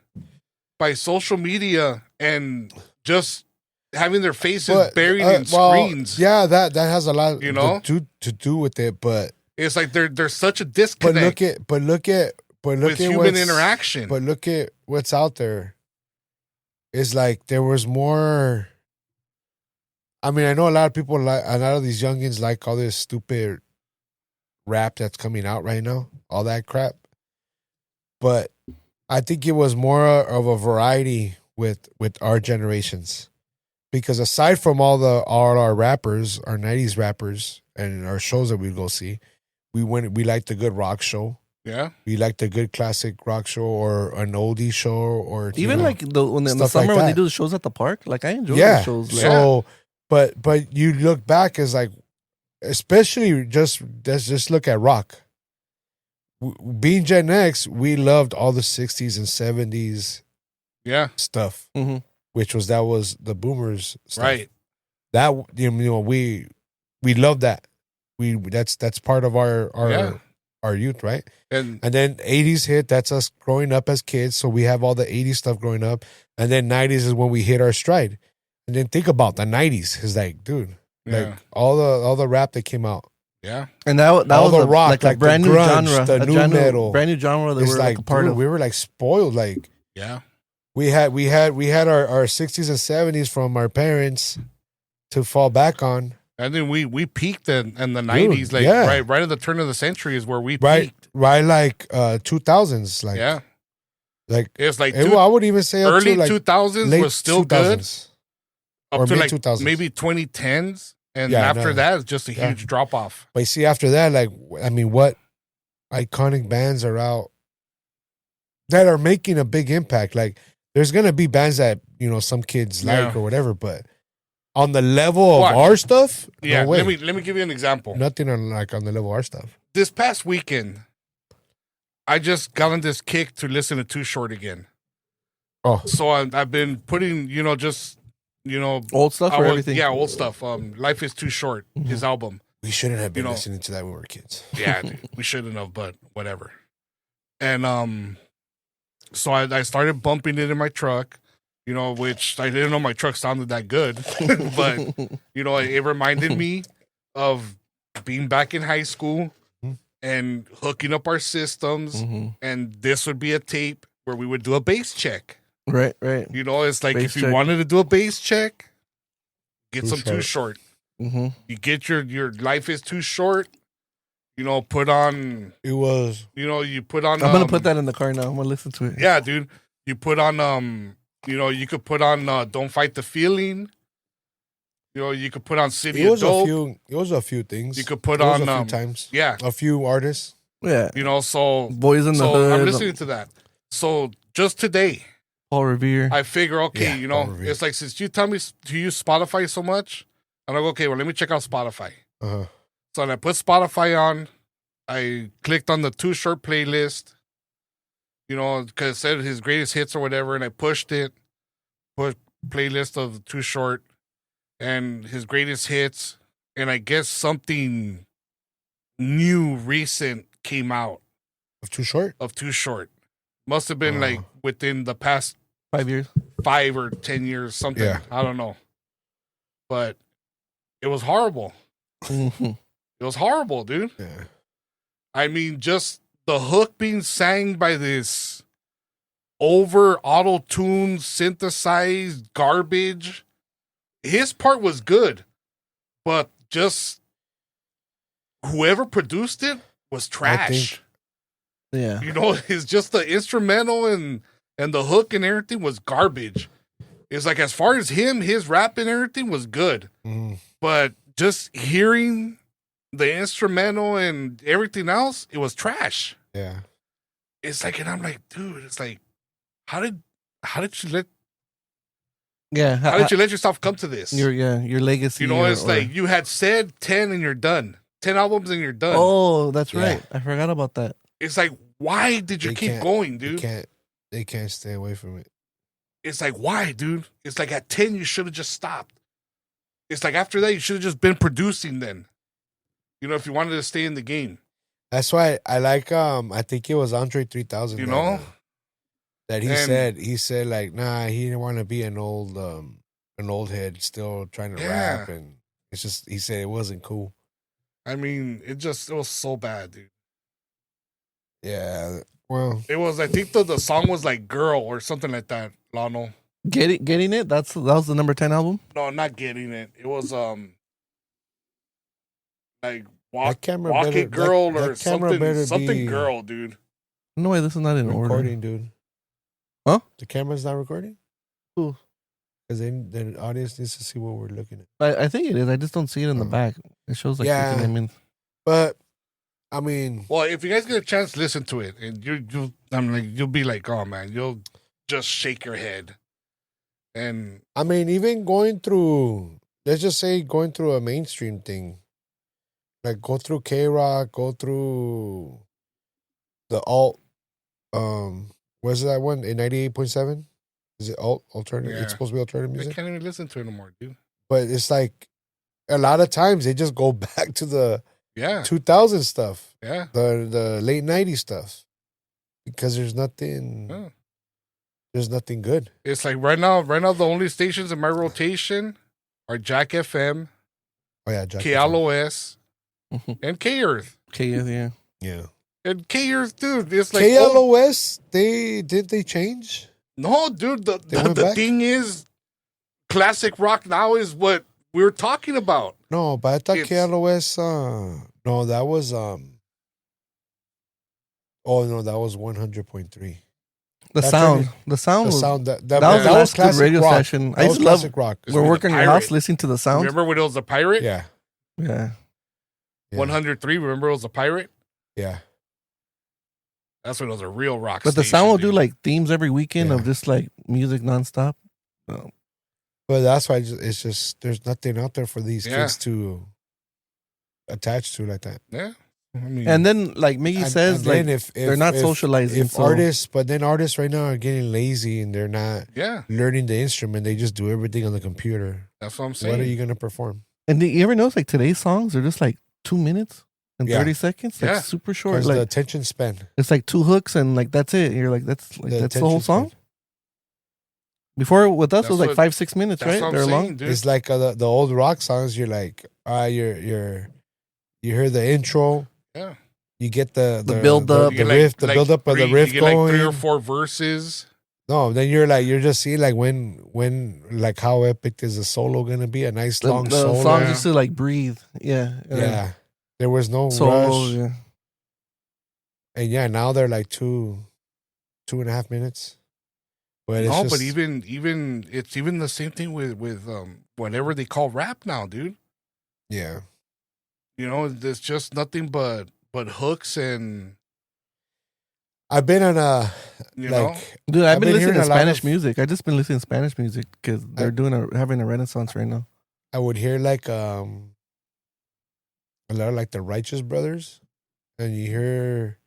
by social media and just having their faces buried in screens. Yeah, that has a lot, you know, to do with it. But it's like there's such a disconnect. But look at human interaction. But look at what's out there. It's like there was more. I mean, I know a lot of people a lot of these youngins like all this stupid rap that's coming out right now, all that crap. But I think it was more of a variety with our generations. Because aside from all our rappers, our 90s rappers, and our shows that we'd go see, we liked a good rock show. Yeah. We liked a good classic rock show or an oldie show or even like in the summer when they do the shows at the park, like I enjoy the shows. Like, so but you look back as like, especially just look at rock. Being Gen X, we loved all the 60s and 70s stuff. Mm-hmm. Which was the boomers stuff. Right. That, you know, we love that. That's part of our youth, right? And then 80s hit, that's us growing up as kids, so we have all the 80s stuff growing up. And then 90s is when we hit our stride. And then think about the 90s. It's like, dude, like all the rap that came out. Yeah. And that was the rock, like a brand new genre, the new metal. Brand new genre that it's we're like a part of. We were like spoiled, like We had our 60s and 70s from our parents to fall back on. And then we peaked in the 90s, like right at the turn of the century is where we peaked. Right, like 2000s, like like it's like I would even say early up to like 2000s was still 2000s. Good, up to like 2000s. maybe 2010s, and after that it's just a huge drop off. But you see, after that, like I mean, what iconic bands are out that are making a big impact? Like, there's gonna be bands that, you know, some kids like or whatever, but on the level of our stuff, no way. Let me give you an example. Nothing on the level of our stuff. This past weekend, I just got on this kick to listen to Too Short again. Oh, so I've been putting, you know, just, you know, old stuff or everything. Yeah, old stuff. Life is Too Short. Mm-hmm. His album. We shouldn't have been listening to that when we were kids. Yeah, we shouldn't have, but whatever. And so I started bumping it in my truck, you know, which I didn't know my truck sounded that good, but you know, it reminded me of being back in high school and hooking up our systems, and this would be a tape where we would do a bass check. Right. You know, it's like if you wanted to do a bass check, get some Too Short. Mm-hmm. You get your Life is Too Short. You know, put on. It was. You know, you put on. I'm gonna put that in the car now. I'm gonna listen to it. Yeah, dude. You put on. You know, you could put on. Don't Fight the Feeling. You know, you could put on City of Dope. It was a few things. You could put on a few times. Yeah, a few artists. Yeah. You know, so Boys in the Hood. I'm listening to that. So just today, Paul Revere. I figure, okay, it's like since you tell me to use Spotify so much, I'm like, okay, well, let me check out Spotify. Uh-huh. So when I put Spotify on, I clicked on the Too Short playlist, because it said his greatest hits or whatever, and I pushed playlist of Too Short and his greatest hits, and I guess something new, recent came out. Of Too Short? Of Too Short. Must have been like within the past 5 years. 5 or 10 years, something. Yeah. I don't know. But it was horrible. It was horrible, dude. Yeah. I mean, just the hook being sang by this over auto-tuned, synthesized garbage. His part was good, but just whoever produced it was trash. Yeah. It's just the instrumental and the hook and everything was garbage. It's like, as far as his rap and everything was good. Mm. But just hearing the instrumental and everything else, it was trash. Yeah. It's like, and I'm like, dude, it's like, how did you let yourself come to this? Your legacy. It's like you had said 10 and you're done. 10 albums and you're done. Oh, that's right. I forgot about that. It's like, why did you keep going, dude? They can't stay away from it. It's like, why, dude? It's like at 10, you should have just stopped. It's like after that, you should have just been producing then. If you wanted to stay in the game. That's why I like, I think it was Andre 3000. That he said like, nah, he didn't want to be an old head still trying to rap. And it's just, he said it wasn't cool. I mean, it was so bad, dude. Yeah. Well, it was, I think the song was like Girl or something like that, Lano. Getting it? That was the number 10 album? No, not Getting It. It was like Walk It Girl or something girl, dude. No way, this is not in recording, order. Dude. Huh? The camera's not recording? Cool. Because the audience needs to see what we're looking at. I think it is. I just don't see it in the back. It shows like 59 minutes. But I mean, well, if you guys get a chance, listen to it, and you'll be like, oh man, you'll just shake your head. And I mean, even going through, let's just say going through a mainstream thing, like go through K-Rock, go through the alt, where's that one? In 98.7? Is it alternative? Yeah. It's supposed to be alternative music? I can't even listen to it anymore, dude. But it's like, a lot of times they just go back to the 2000 stuff. Yeah. The late 90s stuff. Because there's nothing good. It's like right now the only stations in my rotation are Jack FM, KLOS, and K-Earth. K-Earth, yeah. Yeah. And K-Earth, dude, it's like KLOS, did they change? No, dude, the thing is, classic rock now is what we were talking about. No, but I thought KLOS, no, that was, that was 100.3. The sound was classic radio rock. session. I used to love rock. We're working in your house listening to the sound. Remember when it was a pirate? Yeah. 103. Remember it was a pirate? Yeah. That's when it was a real rock. But the station, sound will dude. do like themes every weekend of just like music nonstop. But that's why it's just there's nothing out there for these kids to attach to like that. Yeah. I mean, and then, like Miggy says, like if they're not socializing. But then artists right now are getting lazy and they're not learning the instrument. They just do everything on the computer. That's what I'm saying. What are you gonna perform? And do you ever notice like today's songs are just like 2 minutes and 30 seconds, like super short. Like the attention span. It's like 2 hooks and like that's it. You're like that's the whole song. Before with us, it was like 5-6 minutes, right? They're long. Dude. It's like the old rock songs. You're like, you hear the intro. Yeah. You get the build up, the riff, the build up of the riff going. Like 3 or 4 verses. No, then you're just seeing like when like how epic is the solo gonna be? A nice long solo. The song just to like breathe. Yeah. Yeah. There was no solo, rush. Yeah. And now they're like 2.5 minutes. But no, but even it's even the same thing with whatever they call rap now, dude. Yeah. There's just nothing but hooks and. I've been on You know, dude, I've been listening to Spanish music. I just been listening to Spanish music because they're having a renaissance right now. I would hear like a lot of like the Righteous Brothers, and you hear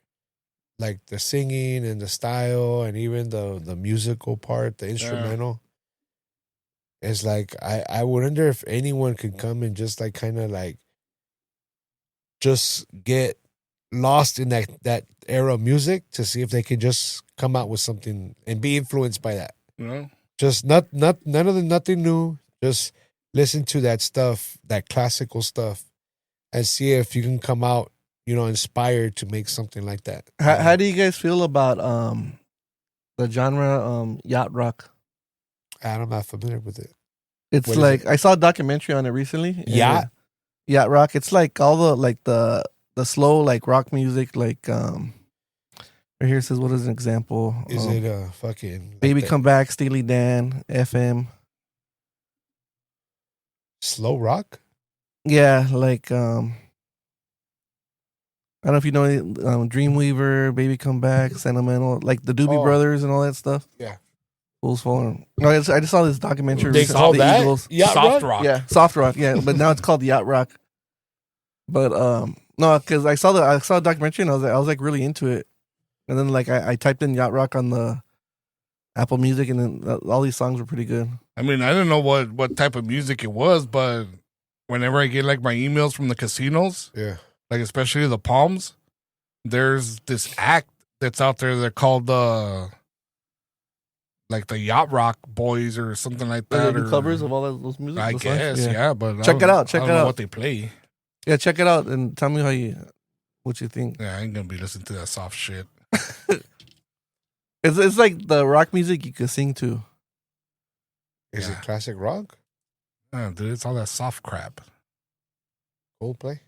like the singing and the style and even the musical part, the instrumental. It's like I wonder if anyone could come and just like kind of like just get lost in that era of music to see if they can just come out with something and be influenced by that. Just nothing new. Just listen to that stuff, that classical stuff, and see if you can come out, inspired to make something like that. How do you guys feel about the genre yacht rock? I'm not familiar with it. It's what like I saw a documentary on it recently. Yacht rock. It's like all the slow like rock music. Like right here it says, what is an example? Is it a fucking Baby Come Back, Steely Dan, FM? Slow rock? Yeah, like I don't know if you know Dreamweaver, Baby Come Back, Sentimental, like the Doobie Brothers and all that stuff. Yeah. Fools Fallen. No, I just saw this documentary. They call that Eagles. Soft rock. Yeah, soft rock. Yeah, but now it's called yacht rock. But no, because I saw a documentary and I was like really into it, and then like I typed in yacht rock on the Apple Music, and then all these songs were pretty good. I mean, I didn't know what type of music it was, but whenever I get like my emails from the casinos, like especially the Palms, there's this act that's out there. They're called like the Yacht Rock Boys or something like that. Or covers of all those music. I guess, yeah. But check it out. I don't know what they play. Yeah, check it out and tell me what you think. Yeah, I ain't gonna be listening to that soft shit. It's like the rock music you could sing to. Is it classic rock? Yeah, dude, it's all that soft crap. Coldplay?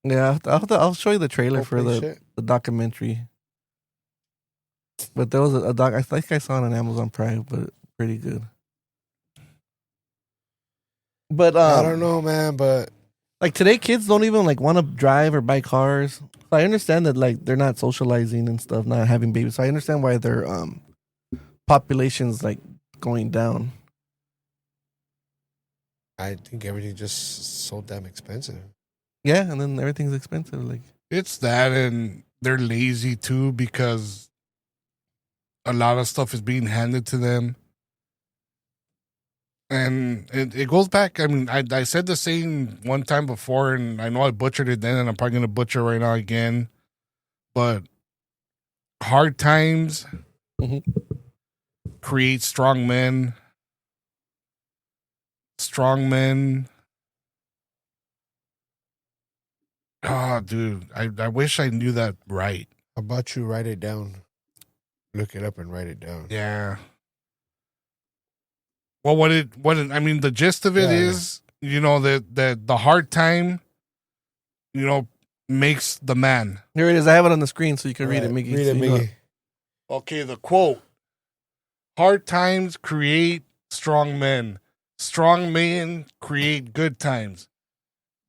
Yeah, I'll show you the trailer for the documentary. But there was a doc I think I saw it on Amazon Prime, but pretty good. But I don't know, man, but like today kids don't even like want to drive or buy cars. I understand that like they're not socializing and stuff, not having babies. So I understand why their population's like going down. I think everything's just so damn expensive. Yeah, and then everything's expensive. Like it's that, and they're lazy too because a lot of stuff is being handed to them. And it goes back. I mean, I said the same one time before, and I know I butchered it then, and I'm probably going to butcher right now again. But hard times create strong men. Strong men. Oh, dude, I wish I knew that right. How about you write it down? Look it up and write it down. Yeah. Well, I mean, the gist of it is, that the hard time, makes the man. Here it is. I have it on the screen so you can read it, Mickey. Read it, Mickey. Okay, the quote. Hard times create strong men. Strong men create good times.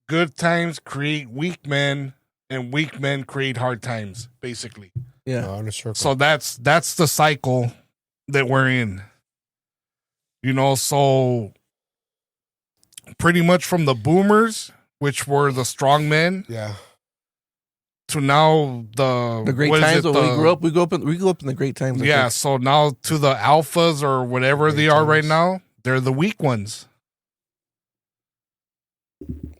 Good times create weak men, and weak men create hard times, basically. Yeah. On a circle. So that's the cycle that we're in. So pretty much from the boomers, which were the strong men, to now the great times. We grew up in the great times. Yeah, so now to the alphas or whatever they are right now, they're the weak ones.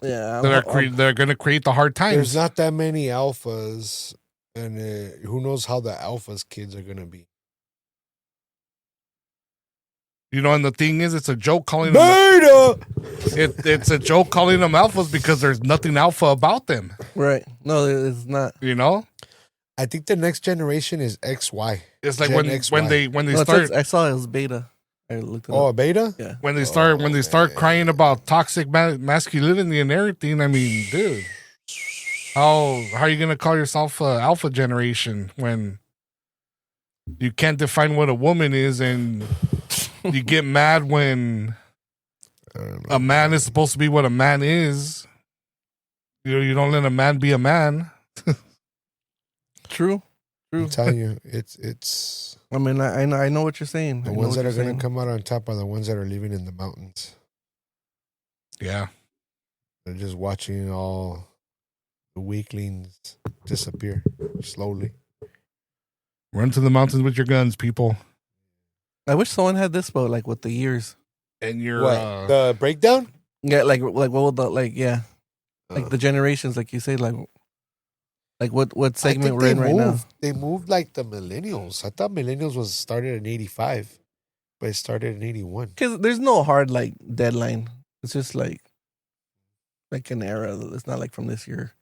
Yeah, they're going to create the hard times. There's not that many alphas, and who knows how the alphas kids are going to be. And the thing is, it's a joke calling them. It's a joke calling them alphas because there's nothing alpha about them. Right? No, it's not. I think the next generation is XY. It's like when they start. I saw it was beta. I looked it up. A beta? Yeah. When they start crying about toxic masculinity and everything, I mean, dude, how are you gonna call yourself a alpha generation when you can't define what a woman is and you get mad when a man is supposed to be what a man is? You don't let a man be a man. True. I'm telling you, it's. I mean, I know what you're saying. The ones that are going to come out on top are the ones that are living in the mountains. Yeah. They're just watching all the weaklings disappear slowly. Run to the mountains with your guns, people. I wish someone had this boat, like with the years. And your the breakdown? Yeah, like what would the like the generations, like you say, like what segment we're in right now. They moved like the millennials. I thought millennials was started in 85, but it started in 81. Because there's no hard like deadline. It's just like an era. It's not like from this year.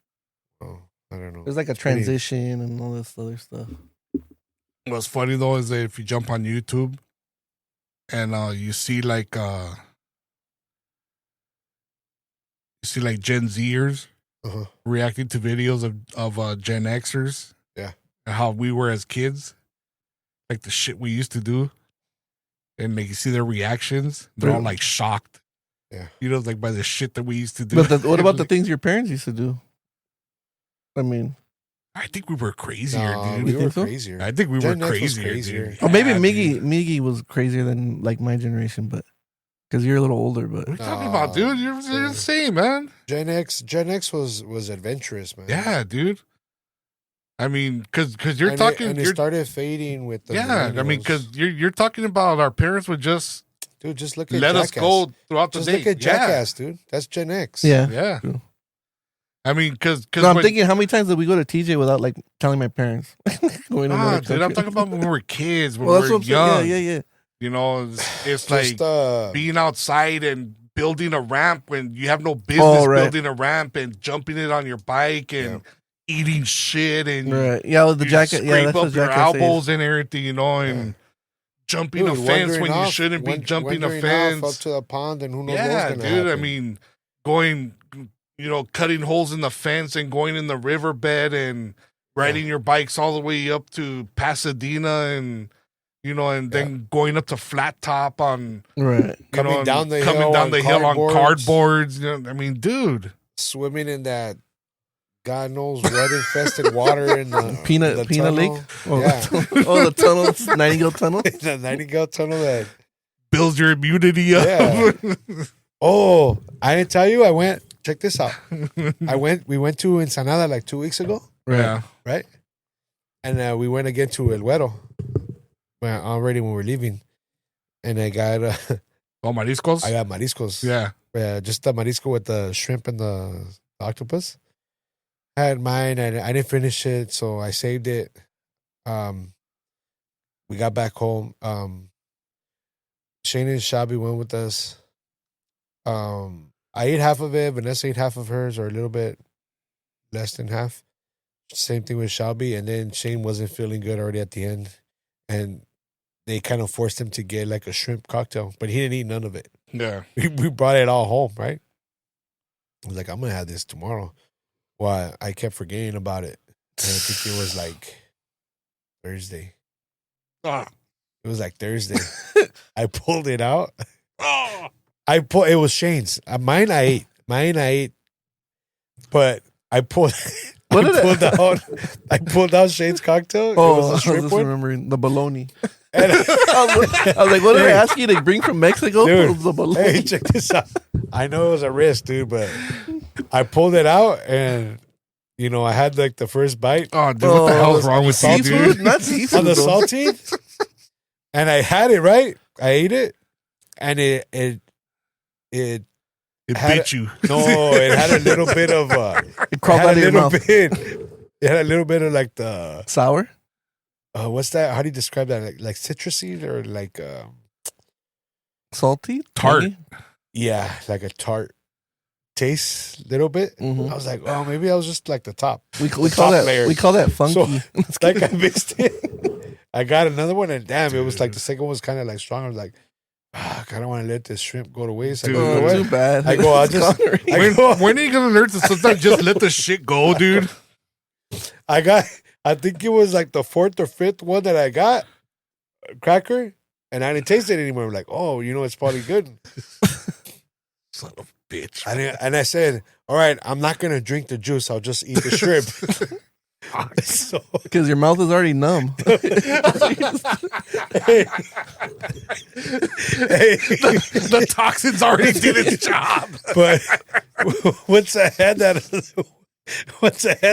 Oh, I don't know. There's like a transition and all this other stuff. What's funny though is that if you jump on YouTube and you see like Gen Zers reacting to videos of Gen Xers, yeah, and how we were as kids, like the shit we used to do, and like you see their reactions, they're all like shocked. Yeah, you know, like by the shit that we used to do. But what about the things your parents used to do? I mean, I think we were crazier, dude. We were crazier. I think we Gen were X crazier. Dude. Or maybe Miggy was crazier than like my generation, but because you're a little older. But what are you talking about, dude? You're the same, man. Gen X was adventurous, man. Yeah, dude. I mean, because you're talking, and it started fading with the I mean, because you're talking about our parents would just look at let Jackass. us go throughout the day. Look at Jackass, dude. That's Gen X. Yeah. True. I mean, because I'm thinking, how many times did we go to TJ without like telling my parents? Dude, I'm talking about when we were kids, when we were young. Yeah. You know, it's like being outside and building a ramp when you have no business building a ramp and jumping it on your bike and eating shit and with the jacket, scrape up your elbows and everything, you know, and jumping a fence when you shouldn't be jumping a fence up to the pond, and who knows what's gonna dude. happen. I mean, going, you know, cutting holes in the fence and going in the riverbed and riding your bikes all the way up to Pasadena and. You know, and then going up to Flat Top on coming down the hill on cardboards. You know, I mean, dude, swimming in that God knows red infested water in the Peanut Lake. The tunnel, Nightingale Tunnel. The Nightingale Tunnel that builds your immunity up. Yeah. Oh, I didn't tell you. I went. Check this out. We went to Ensenada like 2 weeks ago. Yeah. Right. And we went again to El Güero. Already when we're leaving, and I got mariscos. I got mariscos. Yeah, just the marisco with the shrimp and the octopus. I had mine, and I didn't finish it, so I saved it. We got back home. Shane and Shabby went with us. I ate half of it. Vanessa ate half of hers, or a little bit less than half. Same thing with Shabby, and then Shane wasn't feeling good already at the end. And they kind of forced him to get like a shrimp cocktail, but he didn't eat none of it. Yeah. We brought it all home, right? I was like, I'm going to have this tomorrow. Well, I kept forgetting about it. And I think it was like Thursday. It was like Thursday. I pulled it out. It was Shane's. Mine I ate. But I pulled... I pulled out Shane's cocktail. Oh, I was just remembering the bologna. I was like, what did I ask you to bring from Mexico? Dude, the bologna. Hey, check this out. I know it was a risk, dude, but I pulled it out and, you know, I had like the first bite. Oh, dude, what the hell is wrong with you, dude? Not seafood. On the saltine. And I had it, right? I ate it. And it bit you. No, it had a little bit of it crawled out of your mouth. It had a little bit of like the sour. What's that? How do you describe that? Like citrusy or like salty, tart? Maybe? Yeah, like a tart taste, little bit. Mm-hmm. I was like, oh, maybe I was just like the top. We call that layer. We call that funky. So, like I mixed it. I got another one, and damn, it was like the second one was kind of like strong. I was like, I don't want to let this shrimp go to waste. Dude, too bad. I go, when are you gonna learn to sometimes just let the shit go, dude? I think it was like the fourth or fifth one that I got, cracker, and I didn't taste it anymore. I'm like, oh, you know, it's probably good. Son of a bitch. And I said, all right, I'm not going to drink the juice. I'll just eat the shrimp. Because your mouth is already numb. Hey. The toxins already did its job. But what's ahead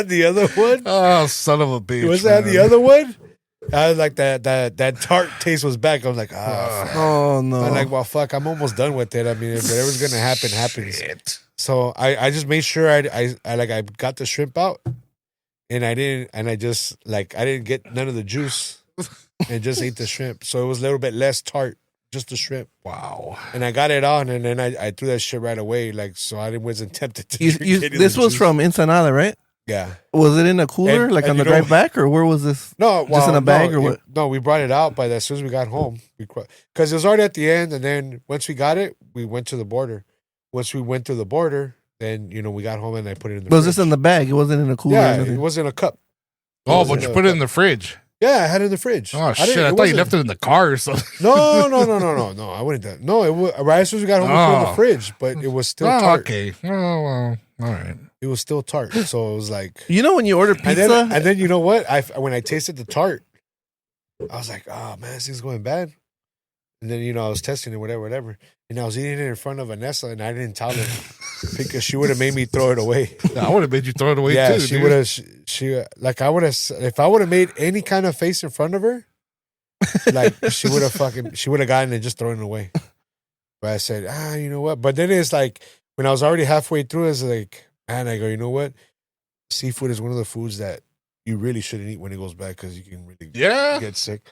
the other one? Oh, son of a bitch. What's that the other one? I was like that tart taste was back. I was like, oh no. I'm like, well, fuck, I'm almost done with it. I mean, if whatever's gonna happen happens. Shit. So I just made sure I got the shrimp out, and I didn't get none of the juice, and just ate the shrimp. So it was a little bit less tart, just the shrimp. Wow. And I got it on, and then I threw that shit right away, like, so I wasn't tempted to. This was from Ensenada, right? Yeah. Was it in a cooler, on the drive back, or where was this? No, just in a bag, or what? No, we brought it out, but as soon as we got home, because it was already at the end, and then once we got it, we went to the border. Once we went to the border, then we got home and I put it in the fridge. Was this in the bag? It wasn't in a cooler? Yeah, it wasn't a cup. Oh, but you put it in the fridge. Yeah, I had it in the fridge. Oh shit! I thought you left it in the car or something. No. I wouldn't do that. No, it was right as soon as we got home, we put it in the fridge, but it was still tart. Okay. Oh well. All right. It was still tart, so it was like when you order pizza, and then you know what? When I tasted the tart, I was like, oh man, this thing's going bad. And then I was testing it, whatever, and I was eating it in front of Vanessa, and I didn't tell her because she would have made me throw it away. I would have made you throw it away too. Yeah, she would have. I would have if I would have made any kind of face in front of her, like she would have gotten it and just thrown it away. But I said, you know what? But then it's like when I was already halfway through, it's like, man, I go, you know what? Seafood is one of the foods that you really shouldn't eat when it goes bad because you can really get sick.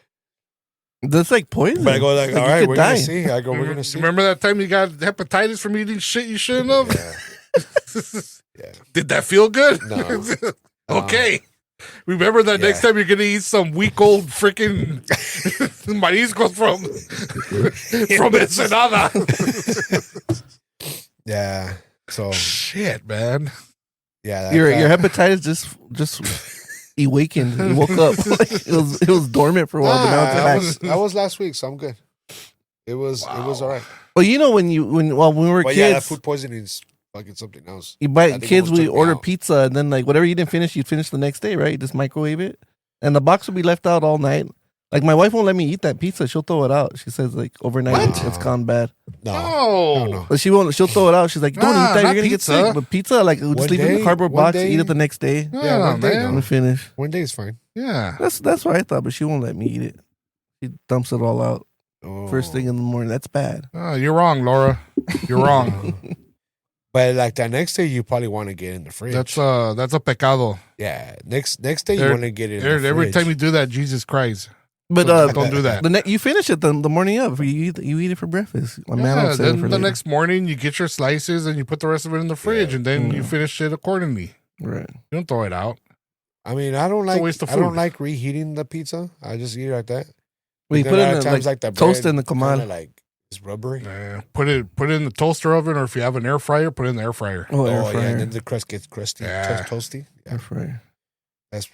That's like poison. But I go like, all right, we're gonna see. I go, we're gonna see. Remember that time you got hepatitis from eating shit you shouldn't have? Yeah. Did that feel good? No. Okay. Remember that next time you're gonna eat some week old freaking mariscos from Ensenada. Yeah. So shit, man. Yeah. Your hepatitis just awakened. You woke up. it was dormant for a while, but now it's back. That was last week, so I'm good. It was all right. Well, when we were kids, yeah, that food poisoning is fucking something else. You kids, we order pizza, and then whatever you didn't finish, you'd finish the next day, right? You just microwave it, and the box would be left out all night. Like my wife won't let me eat that pizza; she'll throw it out. She says overnight it's gone bad. No. But she won't. She'll throw it out. She's like, "Don't eat that; you're gonna get sick." But pizza, just leave it in the cardboard box, eat it the next day. Yeah, one day, and we finish. One day is fine. Yeah, that's what I thought. But she won't let me eat it. She dumps it all out first thing in the morning. That's bad. Oh, you're wrong, Laura. You're wrong. But that next day, you probably want to get in the fridge. That's a pecado. Yeah, next day you want to get in. The fridge. Every time you do that, Jesus Christ. But don't do that. You finish it the morning of. You eat it for breakfast. Then the next morning you get your slices and you put the rest of it in the fridge, and then you finish it accordingly. Right. You don't throw it out. I mean, I don't like reheating the pizza. I just eat it like that. Well, you put it in the toast in the comal. Like it's rubbery. Yeah. Put it in the toaster oven, or if you have an air fryer, put it in the air fryer. Oh, air fryer. Yeah, and then the crust gets crusty, toasty. Yeah. Air fryer. That's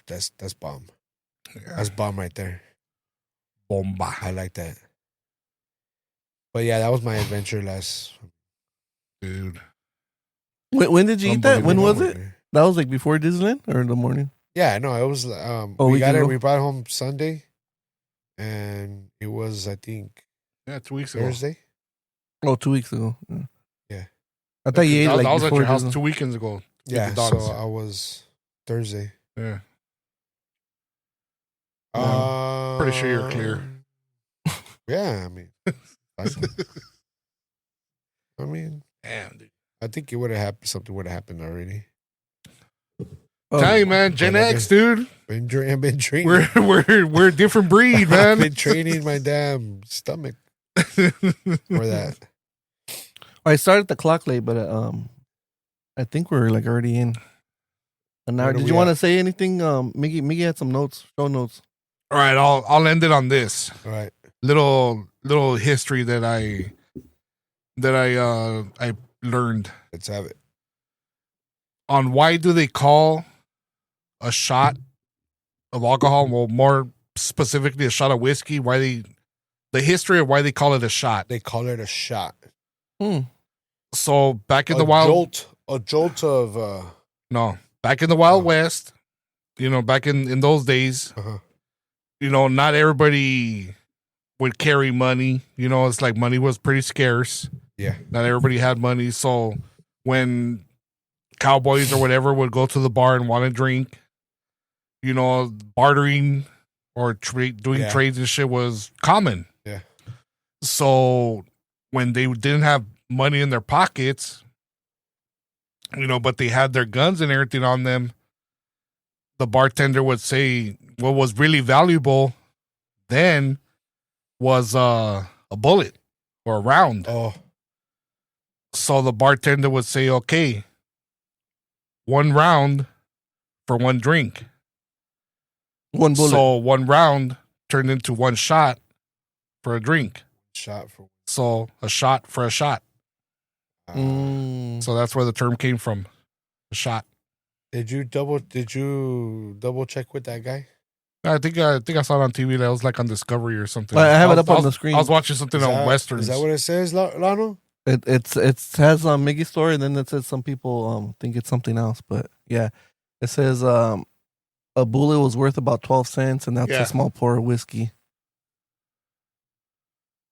bomb. Yeah. That's bomb right there. Bomba. I like that. But yeah, that was my adventure last. Dude. When did you eat that? When was it? That was before Disneyland or in the morning? Yeah, no, it was. We got it. We brought it home Sunday, and it was, I think, 2 weeks ago. Thursday. Oh, 2 weeks ago. Yeah. I thought you ate I was at your house Disney. 2 weekends ago. Yeah, so I was Thursday. Yeah. Pretty sure you're clear. Yeah, I mean, damn, dude. I think it would have happened. Something would have happened already. Tell you, man, Gen X, dude. I've been training. We're a different breed, man. I've been training my damn stomach for that. I started the clock late, but I think we're already in an hour. Did you want to say anything? Miggy had some notes, show notes. All right, I'll end it on this. All right, little history that I learned. Let's have it. On why do they call a shot of alcohol, well, more specifically a shot of whiskey, the history of why they call it a shot. They call it a shot. So back in the jolt of back in the Wild West, back in those days, not everybody would carry money. It's like money was pretty scarce. Yeah. Not everybody had money. So when cowboys or whatever would go to the bar and want to drink, bartering or doing trades and shit was common. Yeah. So when they didn't have money in their pockets, but they had their guns and everything on them, the bartender would say what was really valuable then was a bullet or a round. Oh. So the bartender would say, okay, 1 round for 1 drink. 1 bullet. So 1 round turned into 1 shot for a drink. So a shot for a shot. So that's where the term came from. A shot. Did you double check with that guy? I think I saw it on TV. That was like on Discovery or something. I have it up on the screen. I was watching something on Westerns. Is that what it says, Lano? It has Miggy's story, and then it says some people think it's something else. But yeah, it says a bullet was worth about 12 cents, and that's a small pour of whiskey.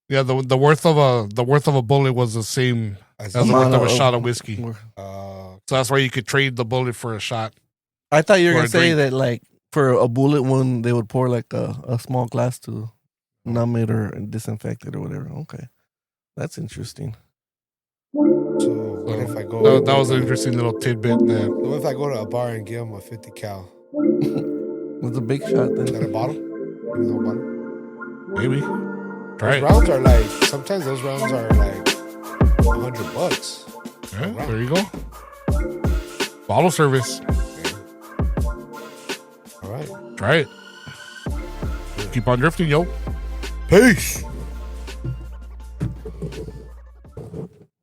Yeah, the worth of a bullet was the same as the worth of a shot of whiskey. So that's why you could trade the bullet for a shot. I thought you were gonna say that like for a bullet one they would pour like a small glass to numb it or disinfect it or whatever. Okay, that's interesting. So what if I go? That was an interesting little tidbit. What if I go to a bar and give them a 50 cal? With a big shot then. Is that a bottle? Give me the whole bottle. Maybe. Try it. Rounds are like sometimes those rounds are like $100. Yeah, there you go. Bottle service. All right. Try it. Keep on drifting, yo. Peace.